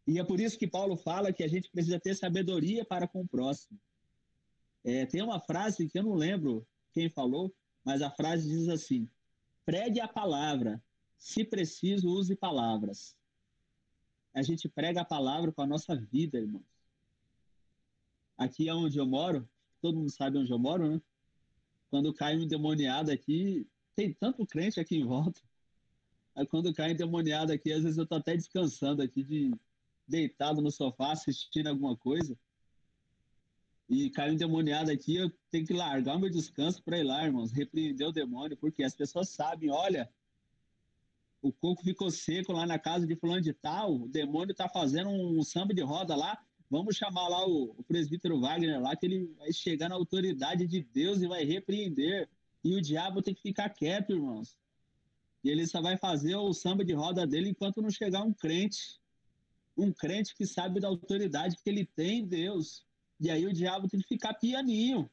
E é por isso que Paulo fala que a gente precisa ter sabedoria para com o próximo. Tem uma frase que eu não lembro quem falou, mas a frase diz assim: pregue a palavra, se preciso, use palavras. A gente prega a palavra com a nossa vida, irmãos. Aqui é onde eu moro, todo mundo sabe onde eu moro, né? Quando cai um endemoniado aqui, tem tanto crente aqui em volta. Aí quando cai um endemoniado aqui, às vezes eu tô até descansando aqui, deitado no sofá, assistindo alguma coisa. E cai um endemoniado aqui, eu tenho que largar o meu descanso para ir lá, irmãos, repreender o demônio, porque as pessoas sabem, olha, o coco ficou seco lá na casa de fulano de tal, o demônio está fazendo um samba de roda lá, vamos chamar lá o presbítero Wagner lá, que ele vai chegar na autoridade de Deus e vai repreender. E o diabo tem que ficar quieto, irmãos. E ele só vai fazer o samba de roda dele enquanto não chegar um crente que sabe da autoridade que ele tem em Deus. E aí o diabo tem que ficar pianinho.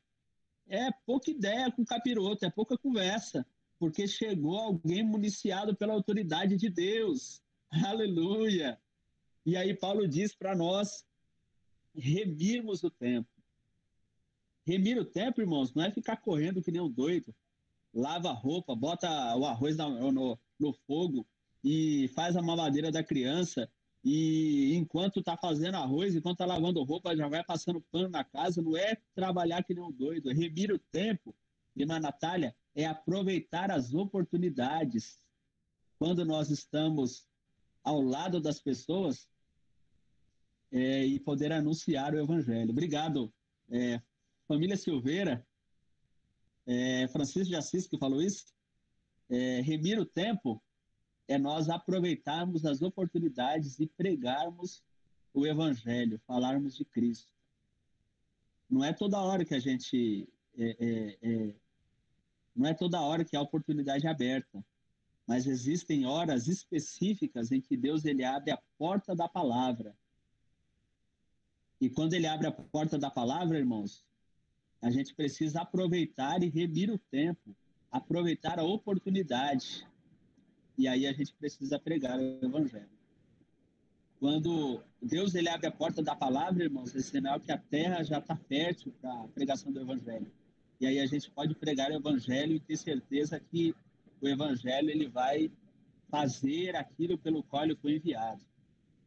É pouca ideia com o capiroto, é pouca conversa, porque chegou alguém municiado pela autoridade de Deus. Aleluia! E aí Paulo diz para nós remirmos o tempo. Remir o tempo, irmãos, não é ficar correndo que nem um doido. Lava a roupa, bota o arroz no fogo e faz a mamadeira da criança. E enquanto está fazendo arroz, enquanto está lavando roupa, já vai passando pano na casa. Não é trabalhar que nem um doido. É remir o tempo, irmã Natália, é aproveitar as oportunidades. Quando nós estamos ao lado das pessoas e poder anunciar o evangelho. Obrigado, família Silveira, Francisco de Assis que falou isso. Remir o tempo é nós aproveitarmos as oportunidades e pregarmos o evangelho, falarmos de Cristo. Não é toda hora que a gente... não é toda hora que a oportunidade é aberta, mas existem horas específicas em que Deus ele abre a porta da palavra. E quando ele abre a porta da palavra, irmãos, a gente precisa aproveitar e remir o tempo, aproveitar a oportunidade. E aí a gente precisa pregar o evangelho. Quando Deus ele abre a porta da palavra, irmãos, é sinal que a terra já está fértil para a pregação do evangelho. E aí a gente pode pregar o evangelho e ter certeza que o evangelho ele vai fazer aquilo pelo qual ele foi enviado.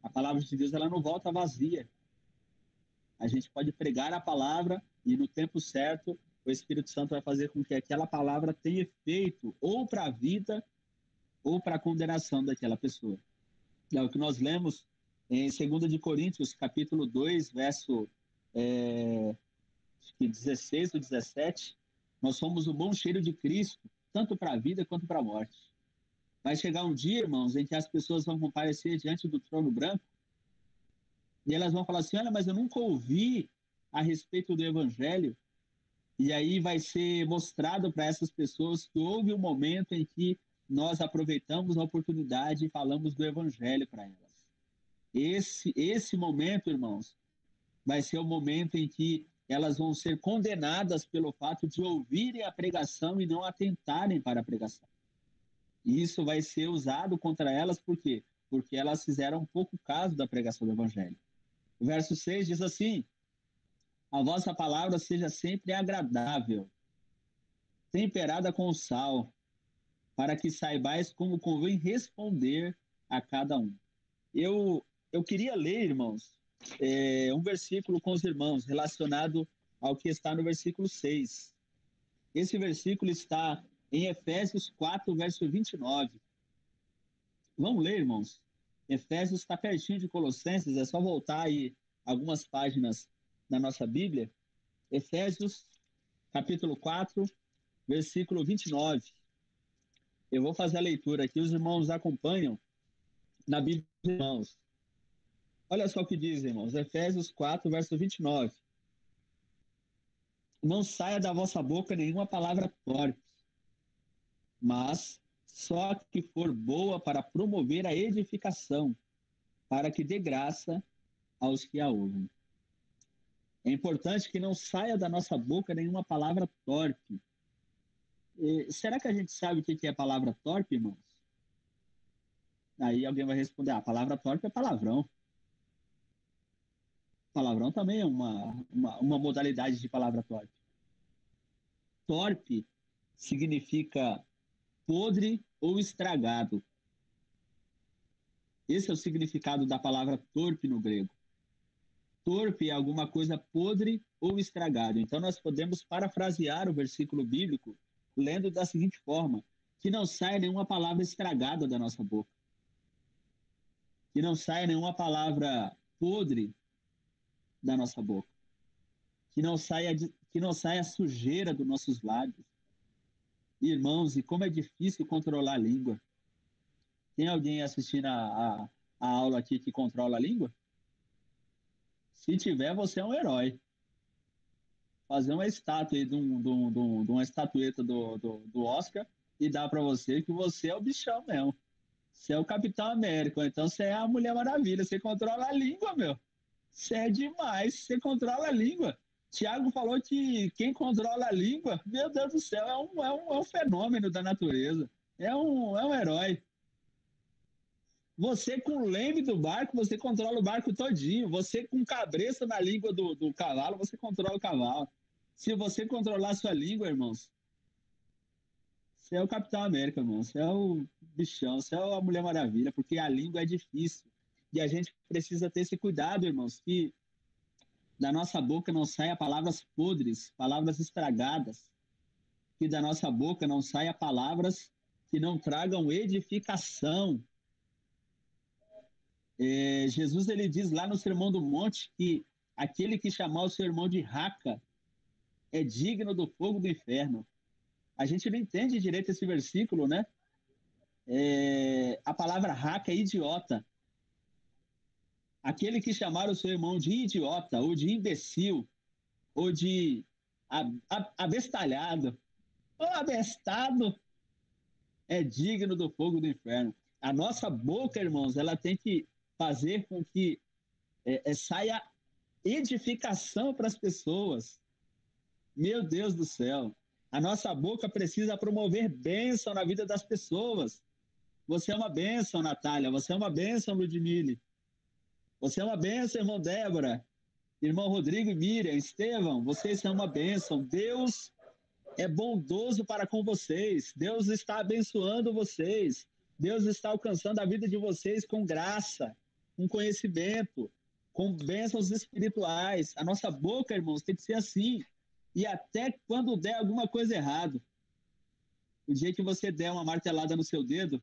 A palavra de Deus ela não volta vazia. A gente pode pregar a palavra e no tempo certo o Espírito Santo vai fazer com que aquela palavra tenha efeito ou para a vida ou para a condenação daquela pessoa. É o que nós lemos em 2 de Coríntios, capítulo 2, verso 16 ou 17. Nós somos o bom cheiro de Cristo, tanto para a vida quanto para a morte. Vai chegar um dia, irmãos, em que as pessoas vão comparecer diante do trono branco e elas vão falar assim, olha, mas eu nunca ouvi a respeito do evangelho. E aí vai ser mostrado para essas pessoas que houve um momento em que nós aproveitamos a oportunidade e falamos do evangelho para elas. Esse momento, irmãos, vai ser o momento em que elas vão ser condenadas pelo fato de ouvirem a pregação e não atentarem para a pregação. E isso vai ser usado contra elas, por quê? Porque elas fizeram pouco caso da pregação do evangelho. O verso 6 diz assim, a vossa palavra seja sempre agradável, temperada com sal, para que saibais como convém responder a cada um. Eu queria ler, irmãos, um versículo com os irmãos, relacionado ao que está no versículo 6. Esse versículo está em Efésios 4, verso 29. Vamos ler, irmãos? Efésios está pertinho de Colossenses, é só voltar aí algumas páginas na nossa Bíblia. Efésios, capítulo 4, versículo 29. Eu vou fazer a leitura aqui, os irmãos acompanham na Bíblia, irmãos. Olha só o que diz, irmãos, Efésios 4, verso 29. Não saia da vossa boca nenhuma palavra torpe, mas só que for boa para promover a edificação, para que dê graça aos que a ouvem. É importante que não saia da nossa boca nenhuma palavra torpe. Será que a gente sabe o que é palavra torpe, irmãos? Aí alguém vai responder, a palavra torpe é palavrão. Palavrão também é uma modalidade de palavra torpe. Torpe significa podre ou estragado. Esse é o significado da palavra torpe no grego. Torpe é alguma coisa podre ou estragado. Então nós podemos parafrasear o versículo bíblico lendo da seguinte forma: que não saia nenhuma palavra estragada da nossa boca. Que não saia nenhuma palavra podre da nossa boca. Que não saia a sujeira dos nossos lábios. Irmãos, e como é difícil controlar a língua. Tem alguém assistindo a aula aqui que controla a língua? Se tiver, você é um herói. Fazer uma estátua aí de uma estatueta do Oscar e dar para você que você é o bichão mesmo. Você é o Capitão América, então você é a Mulher Maravilha. Você controla a língua, meu. Você é demais, você controla a língua. Tiago falou que quem controla a língua, meu Deus do céu, é um fenômeno da natureza. É um herói. Você com o leme do barco, você controla o barco todinho. Você com cabeça na língua do cavalo, você controla o cavalo. Se você controlar a sua língua, irmãos, você é o Capitão América, irmão. Você é o bichão, você é a Mulher Maravilha, porque a língua é difícil. E a gente precisa ter esse cuidado, irmãos, que da nossa boca não saia palavras podres, palavras estragadas. Que da nossa boca não saia palavras que não tragam edificação. Jesus ele diz lá no Sermão do Monte que aquele que chamar o seu irmão de raca é digno do fogo do inferno. A gente não entende direito esse versículo, né? A palavra raca é idiota. Aquele que chamar o seu irmão de idiota, ou de imbecil, ou de abestalhado, ou abestado, é digno do fogo do inferno. A nossa boca, irmãos, ela tem que fazer com que saia edificação para as pessoas. Meu Deus do céu. A nossa boca precisa promover bênção na vida das pessoas. Você é uma bênção, Natália. Você é uma bênção, Ludmile. Você é uma bênção, irmão Débora. Irmão Rodrigo e Miriam, Estevão, vocês são uma bênção. Deus é bondoso para com vocês. Deus está abençoando vocês. Deus está alcançando a vida de vocês com graça, com conhecimento, com bênçãos espirituais. A nossa boca, irmãos, tem que ser assim. E até quando der alguma coisa errada, o dia que você der uma martelada no seu dedo,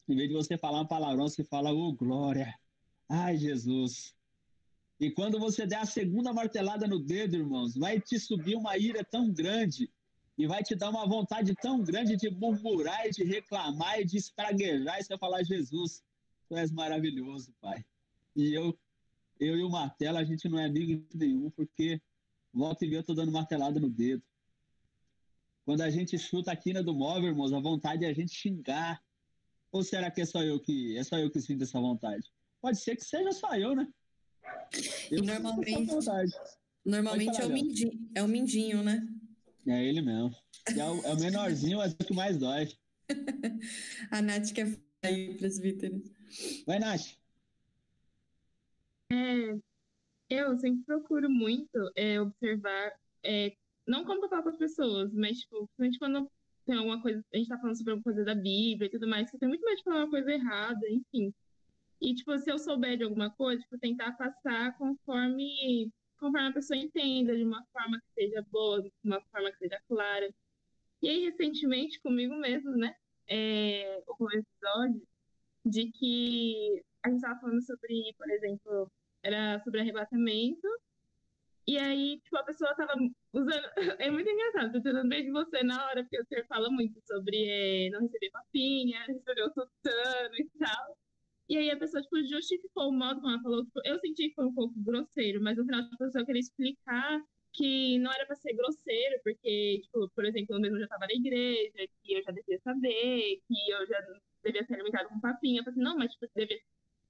em vez de você falar um palavrão, você fala, oh, glória, ai, Jesus. E quando você der a segunda martelada no dedo, irmãos, vai te subir uma ira tão grande e vai te dar uma vontade tão grande de murmurar e de reclamar e de espraguejar e você falar, Jesus, tu és maravilhoso, Pai. E eu e o martelo, a gente não é amigo nenhum, porque volta e meia eu tô dando martelada no dedo. Quando a gente chuta a quina do móvel, irmãos, a vontade é a gente xingar. Ou será que é só eu que sinto essa vontade? Pode ser que seja só eu, né? E normalmente é o mindinho, né? É ele mesmo. É o menorzinho, mas é o que mais dói. A Nath quer falar aí, presbítero. Vai, Nath. Eu sempre procuro muito observar, não como eu falo para as pessoas, mas tipo, principalmente quando tem alguma coisa, a gente tá falando sobre alguma coisa da Bíblia e tudo mais, que eu tenho muito medo de falar uma coisa errada, enfim. E, tipo, se eu souber de alguma coisa, tipo, tentar passar conforme a pessoa entenda, de uma forma que seja boa, de uma forma que seja clara. E aí, recentemente, comigo mesmo, né, houve um episódio de que a gente tava falando sobre, por exemplo, era sobre arrebatamento, e aí, tipo, a pessoa tava usando... É muito engraçado, tô tentando ver de você na hora, porque o senhor fala muito sobre não receber papinha, receber o tutano e tal. E aí a pessoa, tipo, justificou o modo como ela falou. Tipo, eu senti que foi um pouco grosseiro, mas no final a pessoa queria explicar que não era pra ser grosseiro, porque, tipo, por exemplo, eu mesmo já tava na igreja, que eu já devia saber, que eu já devia ser alimentado com papinha. Eu falei assim, não, mas, tipo, devia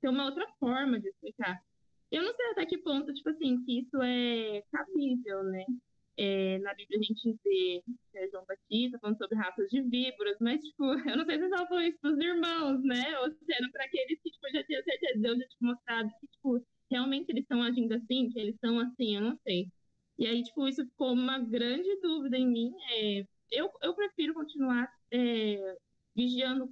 ter uma outra forma de explicar. Eu não sei até que ponto, tipo assim, que isso é cabível, né? Na Bíblia a gente vê João Batista falando sobre raças de víboras, mas, tipo, eu não sei se ela falou isso pros irmãos, né? Ou se era pra aqueles que, tipo, já tinham certeza, Deus já tinha mostrado que, tipo, realmente eles estão agindo assim, que eles são assim, eu não sei. E aí, tipo, isso ficou uma grande dúvida em mim. Eu prefiro continuar vigiando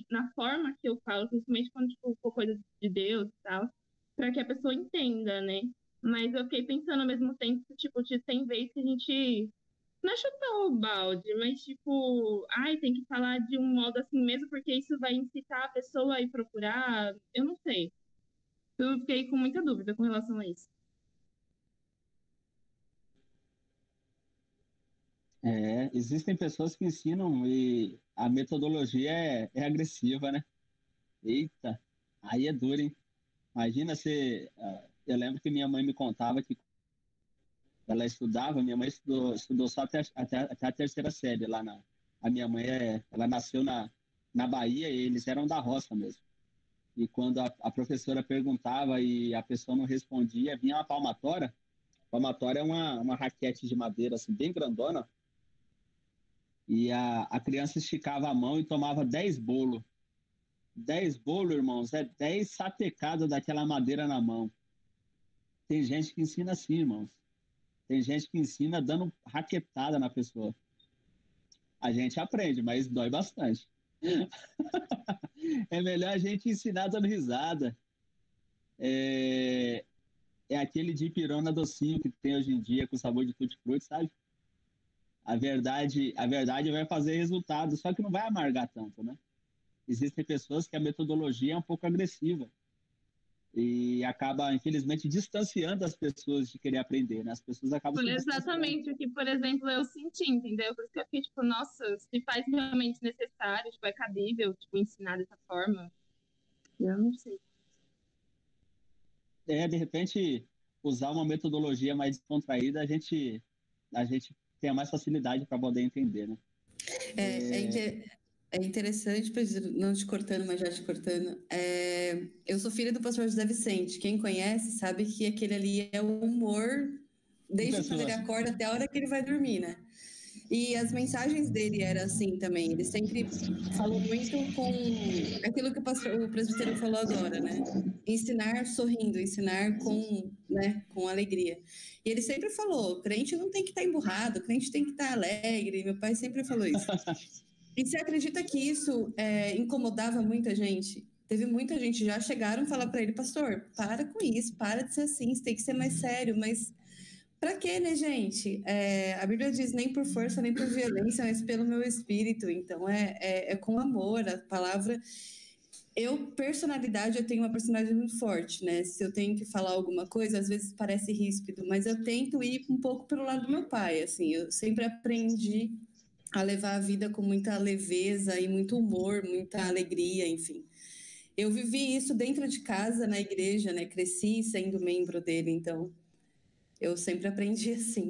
na forma que eu falo, principalmente quando, tipo, for coisa de Deus e tal, para que a pessoa entenda, né? Mas eu fiquei pensando ao mesmo tempo, tipo, tem vezes que a gente não é chutar o balde, mas tipo, ai, tem que falar de um modo assim mesmo, porque isso vai incitar a pessoa a ir procurar. Eu não sei. Eu fiquei com muita dúvida com relação a isso. Existem pessoas que ensinam e a metodologia é agressiva, né? Eita, aí é duro, hein? Imagina se. Eu lembro que minha mãe me contava que ela estudava, minha mãe estudou só até a terceira série lá na. A minha mãe, ela nasceu na Bahia e eles eram da roça mesmo. E quando a professora perguntava e a pessoa não respondia, vinha uma palmatória. Palmatória é uma raquete de madeira assim, bem grandona, e a criança esticava a mão e tomava 10 bolos. 10 bolos, irmãos, é 10 sapecadas daquela madeira na mão. Tem gente que ensina assim, irmãos. Tem gente que ensina dando raquetada na pessoa. A gente aprende, mas dói bastante. É melhor a gente ensinar dando risada. É, é aquele de pirona docinho que tem hoje em dia com sabor de tutti-frutti, sabe? A verdade vai fazer resultado, só que não vai amargar tanto, né? Existem pessoas que a metodologia é um pouco agressiva e acaba, infelizmente, distanciando as pessoas de querer aprender, né? As pessoas acabam Foi se distanciando. exatamente o que, por exemplo, eu senti, entendeu? Por isso que eu fiquei, tipo, nossa, se faz realmente necessário, tipo, é cabível, tipo, ensinar dessa forma. Eu não sei. De repente, usar uma metodologia mais descontraída, a gente tem mais facilidade para poder entender, né? É, é, inte- é interessante, não te cortando, mas já te cortando. Eu sou filha do pastor José Vicente. Quem conhece sabe que aquele ali é o humor Em desde quando ele pessoa. acorda até a hora que ele vai dormir, né? E as mensagens dele eram assim também. Ele sempre falou muito com aquilo que o presbítero falou agora, né? Ensinar sorrindo, ensinar com alegria. E ele sempre falou: crente não tem que estar emburrado, crente tem que estar alegre. Meu pai sempre falou isso. E você acredita que isso incomodava muita gente? Teve muita gente já chegaram falar para ele, pastor, para com isso, para de ser assim, você tem que ser mais sério, mas para quê, né, gente? A Bíblia diz nem por força, nem por violência, mas pelo meu espírito. Então, é com amor. A palavra. Personalidade, eu tenho uma personalidade muito forte, né? Se eu tenho que falar alguma coisa, às vezes parece ríspido, mas eu tento ir um pouco pelo lado do meu pai. Assim, eu sempre aprendi a levar a vida com muita leveza e muito humor, muita alegria, enfim. Eu vivi isso dentro de casa, na igreja, né? Cresci sendo membro dele, então eu sempre aprendi assim.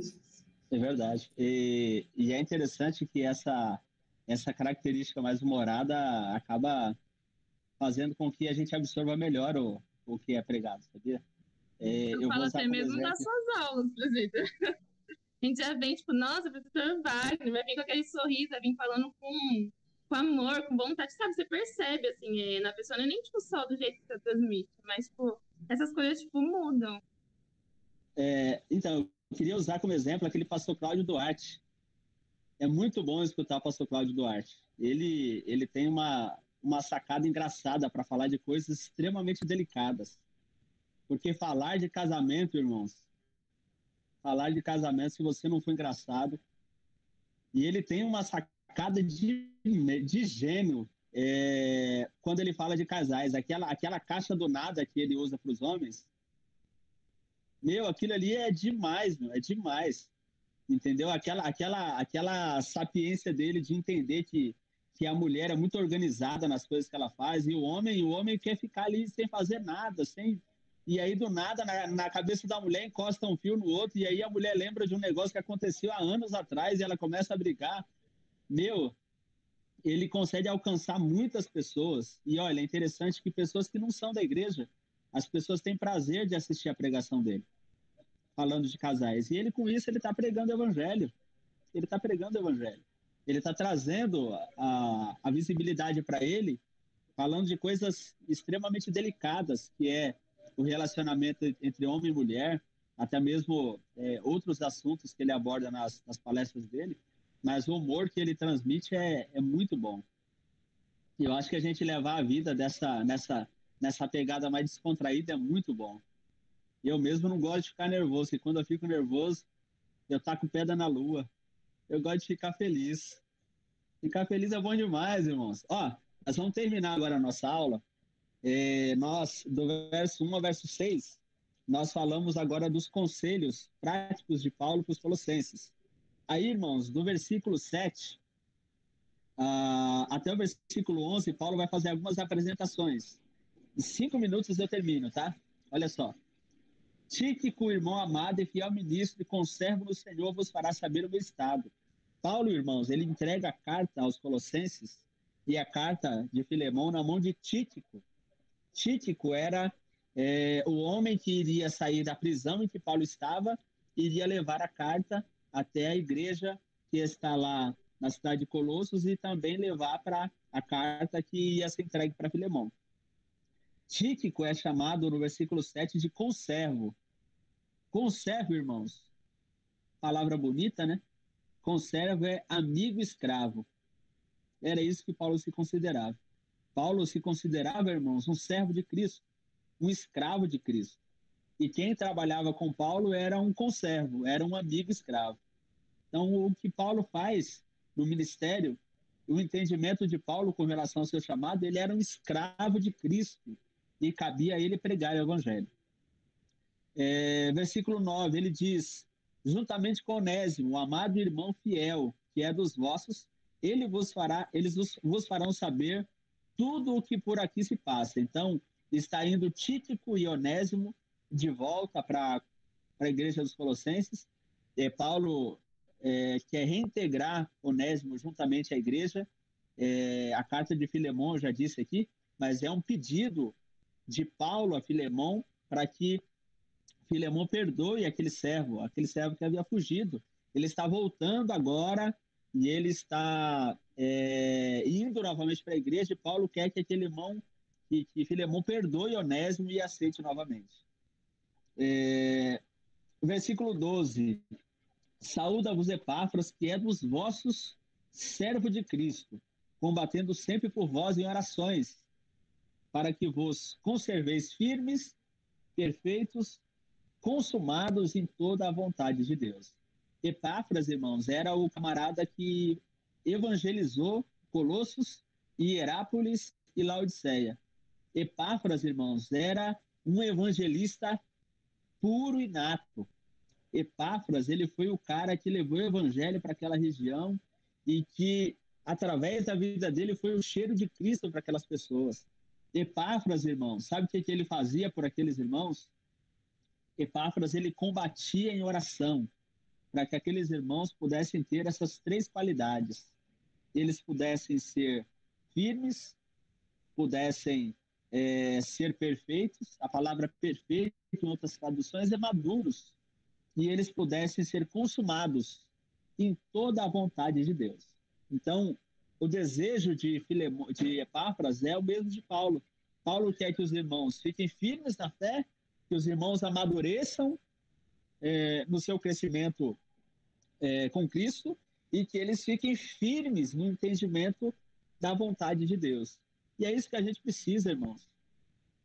É verdade. E é interessante que essa característica mais humorada acaba fazendo com que a gente absorva melhor o que é pregado, sabia? Eu Eu vou falo usar até como mesmo das exemplo. suas aulas, presbítero. A gente já vem, tipo, nossa, professor Wagner, vai vir com aquele sorriso, vai vir falando com amor, com vontade, sabe? Você percebe, assim, na pessoa, não é nem, tipo, só do jeito que você transmite, mas, tipo, essas coisas, tipo, mudam. Então, eu queria usar como exemplo aquele pastor Cláudio Duarte. É muito bom escutar o pastor Cláudio Duarte. Ele tem uma sacada engraçada para falar de coisas extremamente delicadas. Porque falar de casamento, irmãos, falar de casamento, se você não for engraçado, e ele tem uma sacada de gênio quando ele fala de casais. Aquela caixa do nada que ele usa para os homens, meu, aquilo ali é demais, meu, é demais. Entendeu? Aquela sapiência dele de entender que a mulher é muito organizada nas coisas que ela faz e o homem quer ficar ali sem fazer nada, sem. e aí do nada na cabeça da mulher encosta um fio no outro, e aí a mulher lembra de um negócio que aconteceu há anos atrás e ela começa a brigar. Meu, ele consegue alcançar muitas pessoas. E olha, é interessante que pessoas que não são da igreja, as pessoas têm prazer de assistir a pregação dele, falando de casais. E ele, com isso, ele está pregando o evangelho. Ele está pregando o evangelho. Ele está trazendo a visibilidade para ele, falando de coisas extremamente delicadas, que é o relacionamento entre homem e mulher, até mesmo outros assuntos que ele aborda nas palestras dele, mas o humor que ele transmite é muito bom. E eu acho que a gente levar a vida nessa pegada mais descontraída é muito bom. Eu mesmo não gosto de ficar nervoso, e quando eu fico nervoso, eu taco pedra na lua. Eu gosto de ficar feliz. Ficar feliz é bom demais, irmãos. Ó, nós vamos terminar agora a nossa aula. Nós, do verso 1 ao verso 6, nós falamos agora dos conselhos práticos de Paulo para os Colossenses. Aí, irmãos, do versículo 7 até o versículo 11, Paulo vai fazer algumas apresentações. Em 5 minutos eu termino, tá? Olha só. Tíquico, irmão amado e fiel ministro e conservo no Senhor, vos fará saber o meu estado. Paulo, irmãos, ele entrega a carta aos Colossenses e a carta de Filemão na mão de Tíquico. Tíquico era o homem que iria sair da prisão em que Paulo estava e iria levar a carta até a igreja que está lá na cidade de Colossos e também levar para a carta que ia ser entregue para Filemão. Tíquico é chamado no versículo 7 de conservo. Conservo, irmãos, palavra bonita, né? Conservo é amigo escravo. Era isso que Paulo se considerava. Paulo se considerava, irmãos, um servo de Cristo, um escravo de Cristo. E quem trabalhava com Paulo era um conservo, era um amigo escravo. Então, o que Paulo faz no ministério, o entendimento de Paulo com relação ao seu chamado, ele era um escravo de Cristo e cabia a ele pregar o evangelho. Versículo 9, ele diz: juntamente com Onésimo, o amado irmão fiel, que é dos vossos, eles vos farão saber tudo o que por aqui se passa. Então, está indo Tíquico e Onésimo de volta para a igreja dos Colossenses. Paulo quer reintegrar Onésimo juntamente à igreja. A carta de Filemão, eu já disse aqui, mas é um pedido de Paulo a Filemão para que Filemão perdoe aquele servo que havia fugido. Ele está voltando agora e ele está indo novamente para a igreja, e Paulo quer que aquele irmão, que Filemão perdoe Onésimo e aceite novamente. Versículo 12: saúda-vos Epáfras, que é dos vossos, servo de Cristo, combatendo sempre por vós em orações, para que vos conserveis firmes, perfeitos, consumados em toda a vontade de Deus. Epáfras, irmãos, era o camarada que evangelizou Colossos, Hierápolis e Laodiceia. Epáfras, irmãos, era um evangelista puro e nato. Epáfras, ele foi o cara que levou o evangelho para aquela região e que, através da vida dele, foi o cheiro de Cristo para aquelas pessoas. Epáfras, irmãos, sabe o que ele fazia por aqueles irmãos? Epáfras, ele combatia em oração para que aqueles irmãos pudessem ter essas 3 qualidades. Eles pudessem ser firmes, pudessem ser perfeitos, a palavra perfeito em outras traduções é maduros, e eles pudessem ser consumados em toda a vontade de Deus. Então, o desejo de Epáfras é o mesmo de Paulo. Paulo quer que os irmãos fiquem firmes na fé, que os irmãos amadureçam no seu crescimento com Cristo e que eles fiquem firmes no entendimento da vontade de Deus. E é isso que a gente precisa, irmãos.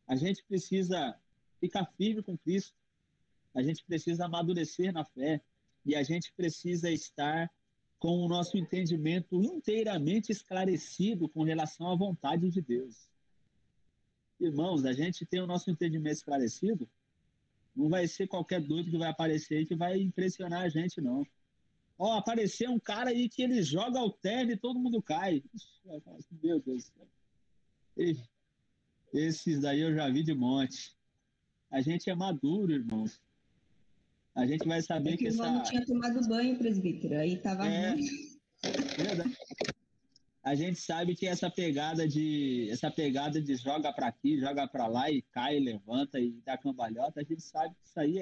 A gente precisa ficar firme com Cristo, a gente precisa amadurecer na fé e a gente precisa estar com o nosso entendimento inteiramente esclarecido com relação à vontade de Deus. Irmãos, a gente tem o nosso entendimento esclarecido, não vai ser qualquer doido que vai aparecer aí que vai impressionar a gente, não. Apareceu um cara aí que ele joga o terno e todo mundo cai. Meu Deus do céu. Esses daí eu já vi de monte. A gente é maduro, irmãos. A gente vai saber que o irmão não tinha tomado banho, presbítero, aí estava ruim. Verdade. A gente sabe que essa pegada de joga para aqui, joga para lá e cai, levanta e dá cambalhota, a gente sabe que isso aí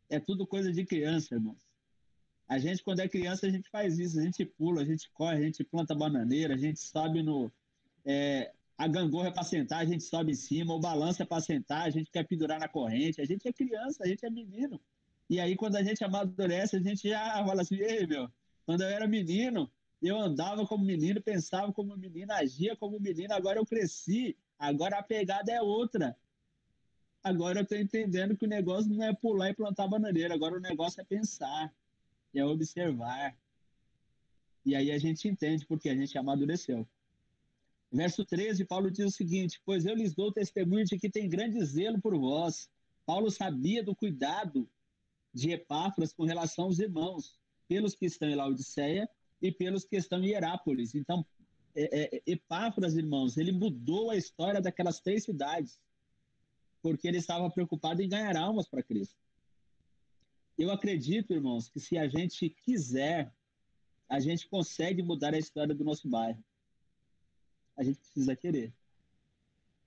é tudo coisa de criança, irmãos. A gente, quando é criança, a gente faz isso, a gente pula, a gente corre, a gente planta bananeira, a gente sobe a gangorra é para sentar, a gente sobe em cima, o balanço é para sentar, a gente quer pendurar na corrente, a gente é criança, a gente é menino. E aí, quando a gente amadurece, a gente já fala assim, ei, meu, quando eu era menino, eu andava como menino, pensava como menino, agia como menino, agora eu cresci, agora a pegada é outra. Agora eu estou entendendo que o negócio não é pular e plantar bananeira, agora o negócio é pensar, é observar. E aí a gente entende porque a gente amadureceu. Verso 13, Paulo diz o seguinte: pois eu lhes dou testemunho de que tem grande zelo por vós. Paulo sabia do cuidado de Epáfras com relação aos irmãos, pelos que estão em Laodiceia e pelos que estão em Hierápolis. Então, Epáfras, irmãos, ele mudou a história daquelas 3 cidades, porque ele estava preocupado em ganhar almas para Cristo. Eu acredito, irmãos, que se a gente quiser, a gente consegue mudar a história do nosso bairro. A gente precisa querer.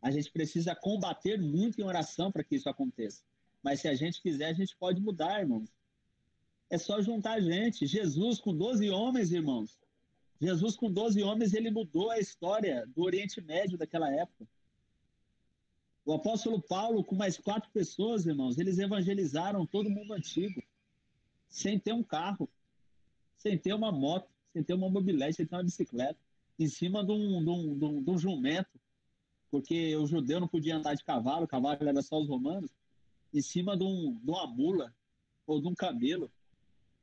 A gente precisa combater muito em oração para que isso aconteça. Mas se a gente quiser, a gente pode mudar, irmãos. É só juntar a gente. Jesus com 12 homens, irmãos. Jesus com 12 homens, ele mudou a história do Oriente Médio daquela época. O apóstolo Paulo, com mais 4 pessoas, irmãos, eles evangelizaram todo mundo antigo, sem ter um carro, sem ter uma moto, sem ter uma mobilete, sem ter uma bicicleta, em cima de um jumento, porque o judeu não podia andar de cavalo, o cavalo era só os romanos, em cima de uma mula ou de um camelo,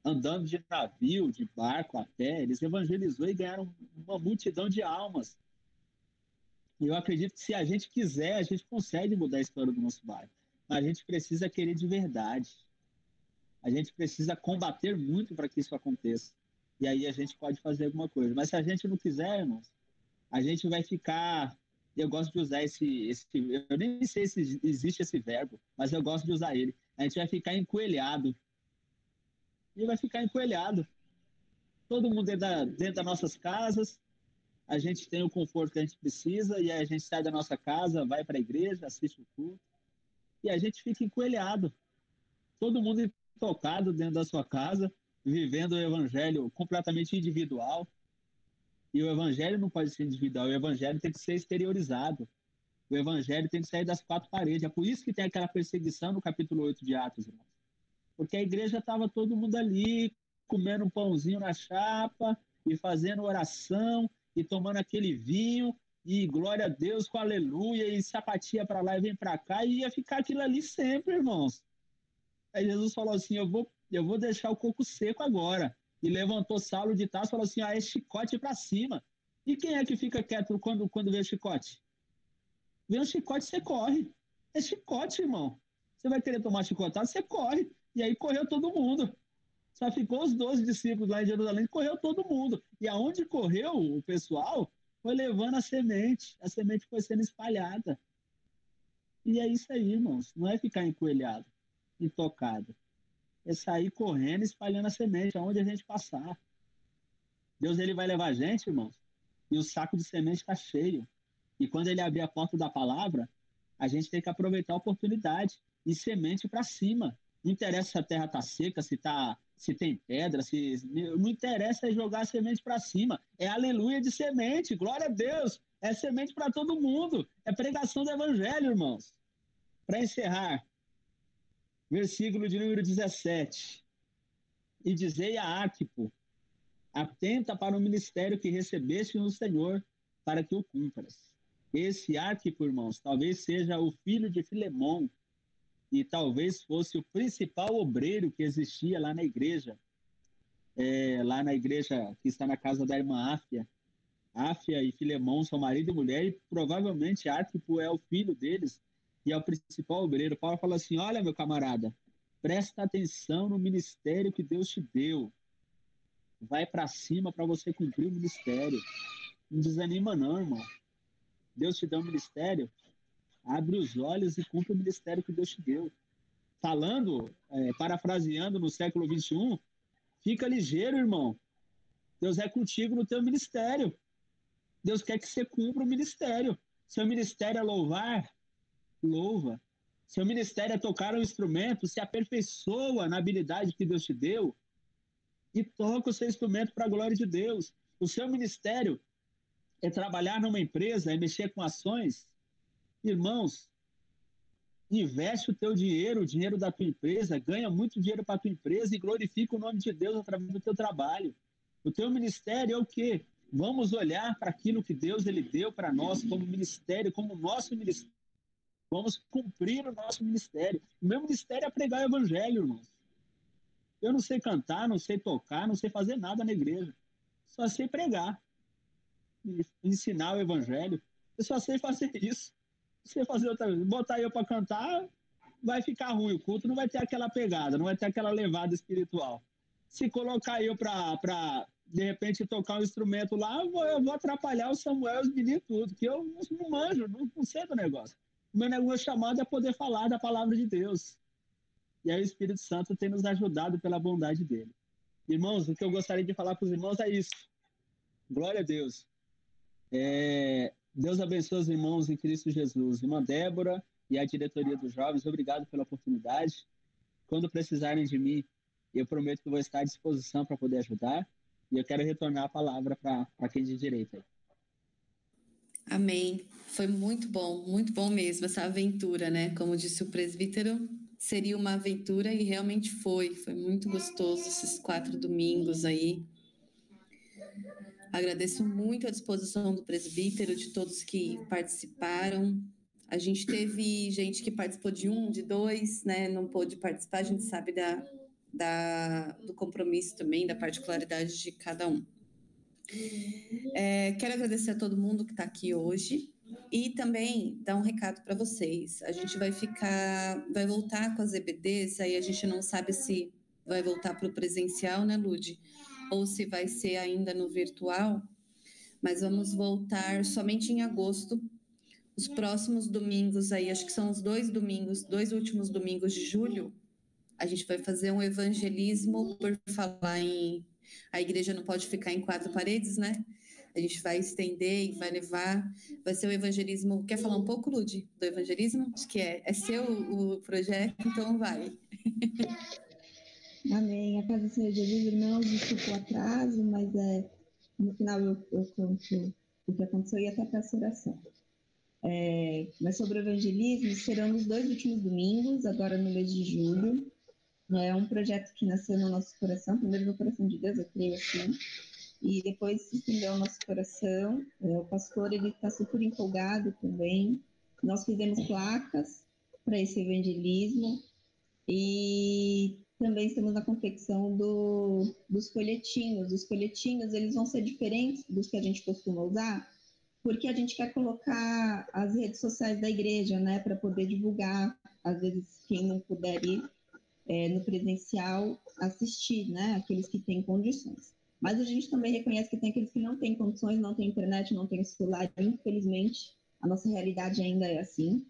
andando de navio, de barco a pé. Eles evangelizou e ganharam uma multidão de almas. E eu acredito que se a gente quiser, a gente consegue mudar a história do nosso bairro. Mas a gente precisa querer de verdade. A gente precisa combater muito para que isso aconteça. E aí a gente pode fazer alguma coisa. Mas se a gente não quiser, irmãos, a gente vai ficar... Eu gosto de usar eu nem sei se existe esse verbo, mas eu gosto de usar ele. A gente vai ficar encoelhado. E vai ficar encoelhado. Todo mundo dentro das nossas casas, a gente tem o conforto que a gente precisa, e aí a gente sai da nossa casa, vai para a igreja, assiste o culto, e a gente fica encoelhado. Todo mundo tocado dentro da sua casa, vivendo o evangelho completamente individual. E o evangelho não pode ser individual, o evangelho tem que ser exteriorizado. O evangelho tem que sair das 4 paredes. É por isso que tem aquela perseguição no capítulo 8 de Atos, irmãos. Porque a igreja estava todo mundo ali, comendo um pãozinho na chapa, e fazendo oração, e tomando aquele vinho, e glória a Deus, com aleluia, e sapatia para lá e vem para cá, e ia ficar aquilo ali sempre, irmãos. Aí Jesus falou assim, eu vou deixar o coco seco agora. E levantou Saulo de Tarso e falou assim, é chicote para cima. E quem é que fica quieto quando vê o chicote? Vê um chicote, você corre. É chicote, irmão. Você vai querer tomar chicotado, você corre. E aí correu todo mundo. Só ficou os 12 discípulos lá em Jerusalém, correu todo mundo. E aonde correu o pessoal, foi levando a semente foi sendo espalhada. E é isso aí, irmãos. Não é ficar encoelhado, intocado. É sair correndo, espalhando a semente, aonde a gente passar. Deus, ele vai levar a gente, irmãos, e o saco de semente está cheio. E quando ele abrir a porta da palavra, a gente tem que aproveitar a oportunidade e semente para cima. Não interessa se a terra está seca, se tem pedra, não interessa é jogar a semente para cima. É aleluia de semente, glória a Deus. É semente para todo mundo. É pregação do evangelho, irmãos. Para encerrar, versículo de número 17. E dizei a Arquipo, atenta para o ministério que recebeste no Senhor, para que o cumpras. Esse Arquipo, irmãos, talvez seja o filho de Filemão, e talvez fosse o principal obreiro que existia lá na igreja que está na casa da irmã Áfia. Áfia e Filemão são marido e mulher, e provavelmente Arquipo é o filho deles, e é o principal obreiro. Paulo fala assim, olha, meu camarada, presta atenção no ministério que Deus te deu. Vai para cima para você cumprir o ministério. Não desanima não, irmão. Deus te deu um ministério, Abre os olhos e cumpre o ministério que Deus te deu. Falando, parafraseando no século XXI, fica ligeiro, irmão. Deus é contigo no teu ministério. Deus quer que você cumpra o ministério. Seu ministério é louvar, louva. Seu ministério é tocar um instrumento, se aperfeiçoa na habilidade que Deus te deu e toca o seu instrumento para a glória de Deus. O seu ministério é trabalhar numa empresa, é mexer com ações. Irmãos, investe o teu dinheiro, o dinheiro da tua empresa, ganha muito dinheiro para a tua empresa e glorifica o nome de Deus através do teu trabalho. O teu ministério é o quê? Vamos olhar para aquilo que Deus ele deu para nós como ministério, como nosso ministério. Vamos cumprir o nosso ministério. O meu ministério é pregar o evangelho, irmãos. Eu não sei cantar, não sei tocar, não sei fazer nada na igreja. Só sei pregar, ensinar o evangelho. Eu só sei fazer isso. Você fazer outra vez, botar eu para cantar, vai ficar ruim. O culto não vai ter aquela pegada, não vai ter aquela levada espiritual. Se colocar eu para de repente tocar um instrumento lá, eu vou atrapalhar o Samuel e os meninos tudo, que eu não manjo, não sei do negócio. O meu chamado é poder falar da palavra de Deus. E aí o Espírito Santo tem nos ajudado pela bondade dele. Irmãos, o que eu gostaria de falar para os irmãos é isso. Glória a Deus. Deus abençoe os irmãos em Cristo Jesus. Irmã Débora e a diretoria dos jovens, obrigado pela oportunidade. Quando precisarem de mim, eu prometo que vou estar à disposição para poder ajudar. E eu quero retornar a palavra para quem de direito aí. Amém. Foi muito bom mesmo essa aventura, né? Como disse o presbítero, seria uma aventura e realmente foi. Foi muito gostoso esses 4 domingos aí. Agradeço muito a disposição do presbítero, de todos que participaram. A gente teve gente que participou de 1, de 2, né? Não pôde participar, a gente sabe do compromisso também, da particularidade de cada um. Quero agradecer a todo mundo que está aqui hoje e também dar um recado para vocês. A gente vai voltar com as EBDs, aí a gente não sabe se vai voltar para o presencial, né, Lude? Ou se vai ser ainda no virtual, mas vamos voltar somente em agosto. Os próximos domingos aí, acho que são os 2 últimos domingos de julho, a gente vai fazer um evangelismo por falar em... A igreja não pode ficar em 4 paredes, né? A gente vai estender e vai levar... Vai ser o evangelismo... Quer falar um pouco, Lude, do evangelismo? Acho que é seu o projeto, então vai. Amém. A paz do Senhor Jesus, irmãos, desculpa o atraso, mas no final eu conto o que aconteceu e até peço oração. Mas sobre o evangelismo, serão nos 2 últimos domingos, agora no mês de julho. É um projeto que nasceu no nosso coração, primeiro no coração de Deus, eu creio assim, e depois se estendeu ao nosso coração. O pastor, ele está super empolgado também. Nós fizemos placas para esse evangelismo e também estamos na confecção dos folhetinhos. Os folhetinhos, eles vão ser diferentes dos que a gente costuma usar, porque a gente quer colocar as redes sociais da igreja, né, para poder divulgar, às vezes quem não puder ir no presencial assistir, né, aqueles que têm condições. Mas a gente também reconhece que tem aqueles que não têm condições, não têm internet, não têm celular, infelizmente, a nossa realidade ainda é assim.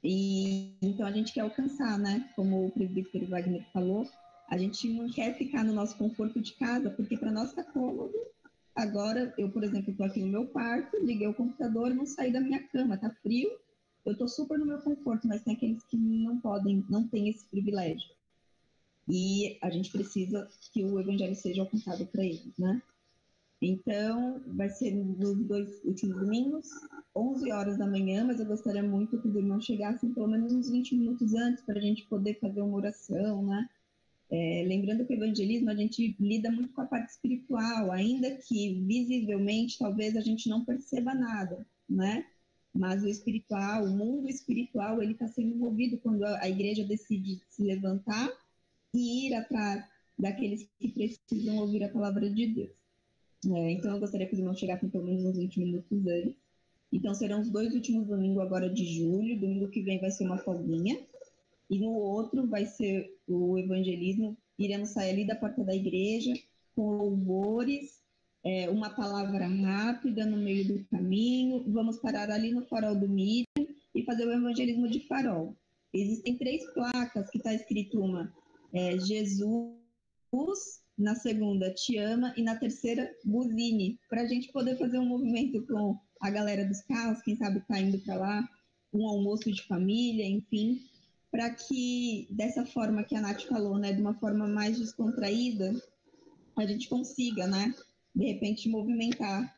E então a gente quer alcançar, né, como o presbítero Wagner falou, a gente não quer ficar no nosso conforto de casa, porque para nós está cômodo. Agora, eu, por exemplo, estou aqui no meu quarto, liguei o computador, não saí da minha cama, está frio, eu estou super no meu conforto, mas tem aqueles que não têm esse privilégio. E a gente precisa que o evangelho seja alcançado para eles, né? Então, vai ser nos 2 últimos domingos, 11 horas da manhã, mas eu gostaria muito que os irmãos chegassem pelo menos uns 20 minutos antes para a gente poder fazer uma oração, né? Lembrando que o evangelismo, a gente lida muito com a parte espiritual, ainda que visivelmente talvez a gente não perceba nada, né? Mas o espiritual, o mundo espiritual, ele está sendo envolvido quando a igreja decide se levantar e ir atrás daqueles que precisam ouvir a palavra de Deus. Então, eu gostaria que os irmãos chegassem pelo menos uns 20 minutos antes. Então, serão os 2 últimos domingos agora de julho. Domingo que vem vai ser uma folguinha. E no outro vai ser o evangelismo. Iremos sair ali da porta da igreja com louvores, uma palavra rápida no meio do caminho. Vamos parar ali no Farol do Miriam e fazer o evangelismo de farol. Existem 3 placas que está escrito uma, Jesus, na segunda, te ama, e na terceira, buzine, para a gente poder fazer um movimento com a galera dos carros, quem sabe está indo para lá, um almoço de família, enfim, para que, dessa forma que a Nath falou, né, de uma forma mais descontraída, a gente consiga, né, de repente, movimentar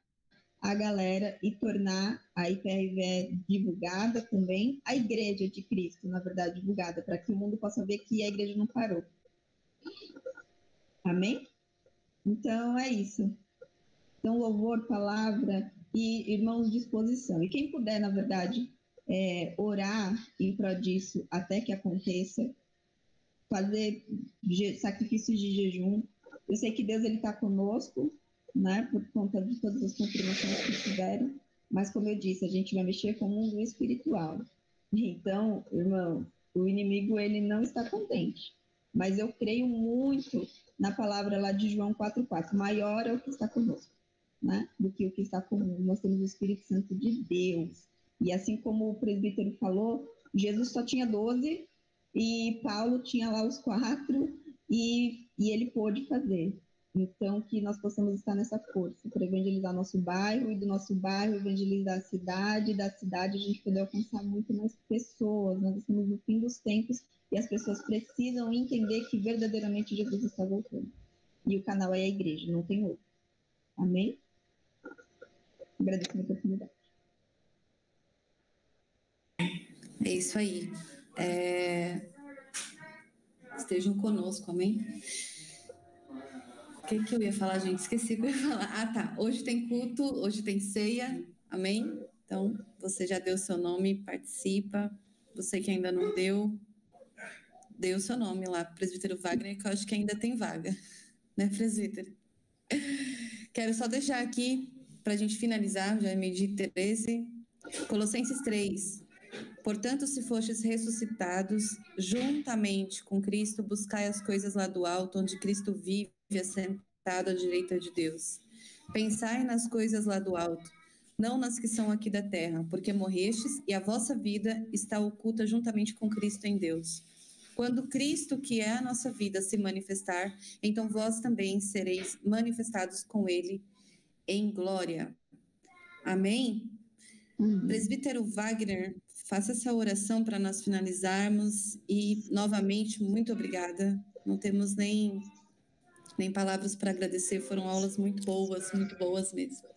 a galera e tornar a IPRVE divulgada também, a Igreja de Cristo, na verdade, divulgada, para que o mundo possa ver que a igreja não parou. Amém? Então, é isso. Então, louvor, palavra e irmãos de disposição. E quem puder, na verdade, orar em prol disso até que aconteça, fazer sacrifícios de jejum. Eu sei que Deus está conosco, né, por conta de todas as confirmações que tiveram, mas, como eu disse, a gente vai mexer com o mundo espiritual. Então, irmão, o inimigo, ele não está contente. Mas eu creio muito na palavra lá de João 4,4. Maior é o que está conosco, né, do que o que está comum. Nós temos o Espírito Santo de Deus. E assim como o presbítero falou, Jesus só tinha 12 e Paulo tinha lá os 4 e ele pôde fazer. Então, que nós possamos estar nessa força para evangelizar nosso bairro, e do nosso bairro evangelizar a cidade, e da cidade a gente poder alcançar muito mais pessoas. Nós estamos no fim dos tempos e as pessoas precisam entender que verdadeiramente Jesus está voltando. E o canal é a igreja, não tem outro. Amém? Agradeço a oportunidade. É isso aí. Estejam conosco, amém? O que eu ia falar, gente? Esqueci o que eu ia falar. Ah, tá. Hoje tem culto, hoje tem ceia, amém? Então, você já deu seu nome, participa. Você que ainda não deu, dê o seu nome lá, presbítero Wagner, que eu acho que ainda tem vaga, né, presbítero? Quero só deixar aqui, para a gente finalizar, já é meio-dia 13, Colossenses 3. Portanto, se fostes ressuscitados juntamente com Cristo, buscai as coisas lá do alto, onde Cristo vive, assentado à direita de Deus. Pensai nas coisas lá do alto, não nas que são aqui da terra, porque morrestes e a vossa vida está oculta juntamente com Cristo em Deus. Quando Cristo, que é a nossa vida, se manifestar, então vós também sereis manifestados com Ele em glória. Amém? Presbítero Wagner, faça essa oração para nós finalizarmos e, novamente, muito obrigada. Não temos nem palavras para agradecer, foram aulas muito boas mesmo.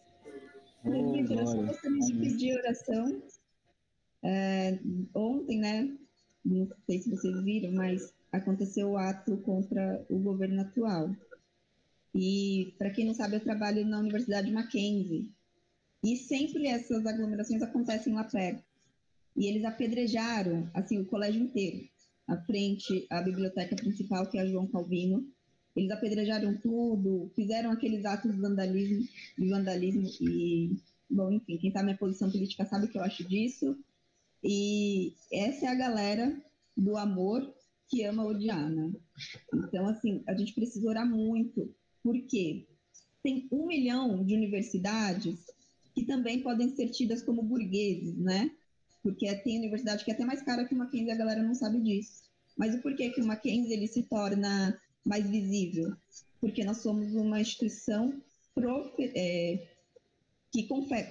Presbítero, eu só gostaria de pedir oração. Ontem, né, não sei se vocês viram, mas aconteceu o ato contra o governo atual. E, para quem não sabe, eu trabalho na Universidade Mackenzie. E sempre essas aglomerações acontecem lá perto. E eles apedrejaram, assim, o colégio inteiro. À frente, a biblioteca principal, que é a João Calvino. Eles apedrejaram tudo, fizeram aqueles atos de vandalismo e, bom, enfim, quem está na minha posição política sabe o que eu acho disso. E essa é a galera do amor que ama odiar, né? Então, assim, a gente precisa orar muito, porque tem 1 milhão de universidades que também podem ser tidas como burgueses, né? Porque tem universidade que é até mais cara que o Mackenzie, a galera não sabe disso. Mas o porquê que o Mackenzie ele se torna mais visível? Porque nós somos uma instituição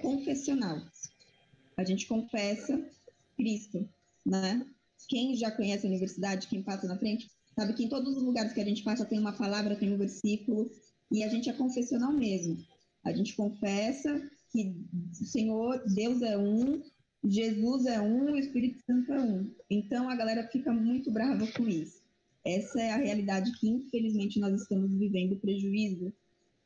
confessional. A gente confessa Cristo, né? Quem já conhece a universidade, quem passa na frente, sabe que em todos os lugares que a gente passa tem uma palavra, tem um versículo, e a gente é confessional mesmo. A gente confessa que o Senhor, Deus é um, Jesus é um, o Espírito Santo é um. Então a galera fica muito brava com isso. Essa é a realidade que, infelizmente, nós estamos vivendo. O prejuízo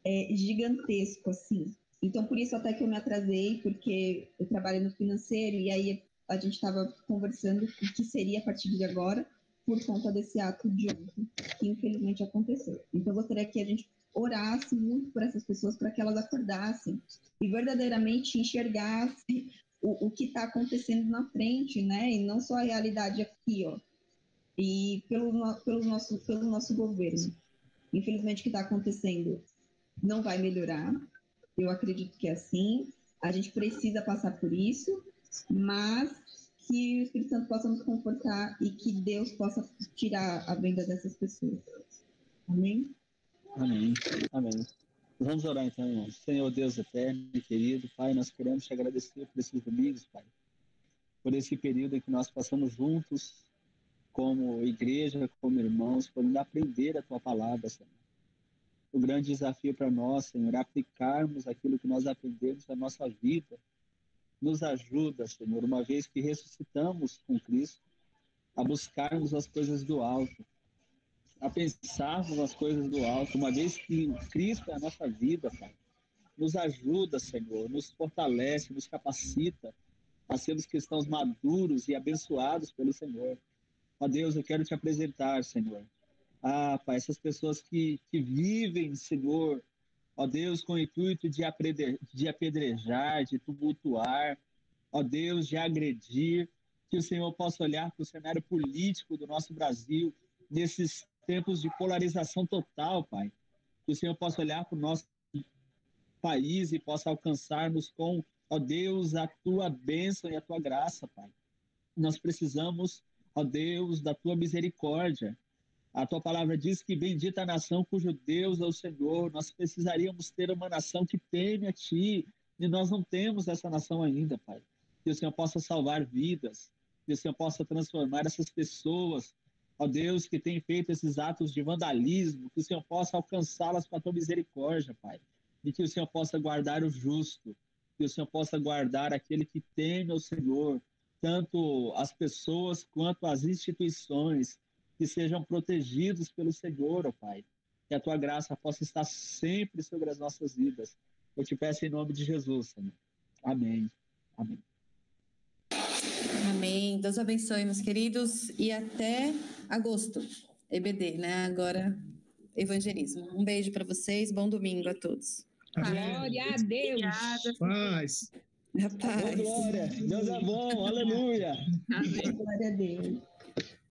é gigantesco, assim. Então, por isso até que eu me atrasei, porque eu trabalho no financeiro, e aí a gente estava conversando o que seria a partir de agora, por conta desse ato de ontem, que infelizmente aconteceu. Então, eu gostaria que a gente orasse muito por essas pessoas, para que elas acordassem e verdadeiramente enxergassem o que está acontecendo na frente, né? E não só a realidade aqui, ó. E pelo nosso governo. Infelizmente, o que está acontecendo não vai melhorar. Eu acredito que é assim. A gente precisa passar por isso, mas que o Espírito Santo possa nos confortar e que Deus possa tirar a venda dessas pessoas. Amém? Amém. Amém. Vamos orar então, irmãos. Senhor Deus eterno e querido, Pai, nós queremos te agradecer por esses domingos, Pai, por esse período em que nós passamos juntos como igreja, como irmãos, podendo aprender a Tua palavra, Senhor. O grande desafio para nós, Senhor, é aplicarmos aquilo que nós aprendemos na nossa vida. Nos ajuda, Senhor, uma vez que ressuscitamos com Cristo, a buscarmos as coisas do alto, a pensarmos nas coisas do alto, uma vez que Cristo é a nossa vida, Pai. Nos ajuda, Senhor, nos fortalece, nos capacita a sermos cristãos maduros e abençoados pelo Senhor. Ó Deus, eu quero te apresentar, Senhor. Pai, essas pessoas que vivem, Senhor, ó Deus, com o intuito de apedrejar, de tumultuar, ó Deus, de agredir, que o Senhor possa olhar para o cenário político do nosso Brasil, nesses tempos de polarização total, Pai. Que o Senhor possa olhar para o nosso país e possa alcançar-nos com, ó Deus, a Tua bênção e a Tua graça, Pai. Nós precisamos, ó Deus, da Tua misericórdia. A Tua palavra diz que bendita a nação cujo Deus é o Senhor. Nós precisaríamos ter uma nação que teme a Ti, e nós não temos essa nação ainda, Pai. Que o Senhor possa salvar vidas, que o Senhor possa transformar essas pessoas, ó Deus, que têm feito esses atos de vandalismo, que o Senhor possa alcançá-las com a Tua misericórdia, Pai. E que o Senhor possa guardar o justo, que o Senhor possa guardar aquele que teme ao Senhor, tanto as pessoas quanto as instituições, que sejam protegidos pelo Senhor, ó Pai. Que a Tua graça possa estar sempre sobre as nossas vidas. Eu te peço em nome de Jesus, Senhor. Amém. Amém. Amém. Deus abençoe, meus queridos. E até agosto. EBD, né? Agora, evangelismo. Um beijo para vocês. Bom domingo a todos. Glória a Deus. Paz. Paz. Glória. Deus é bom. Aleluia. Amém. Glória a Deus.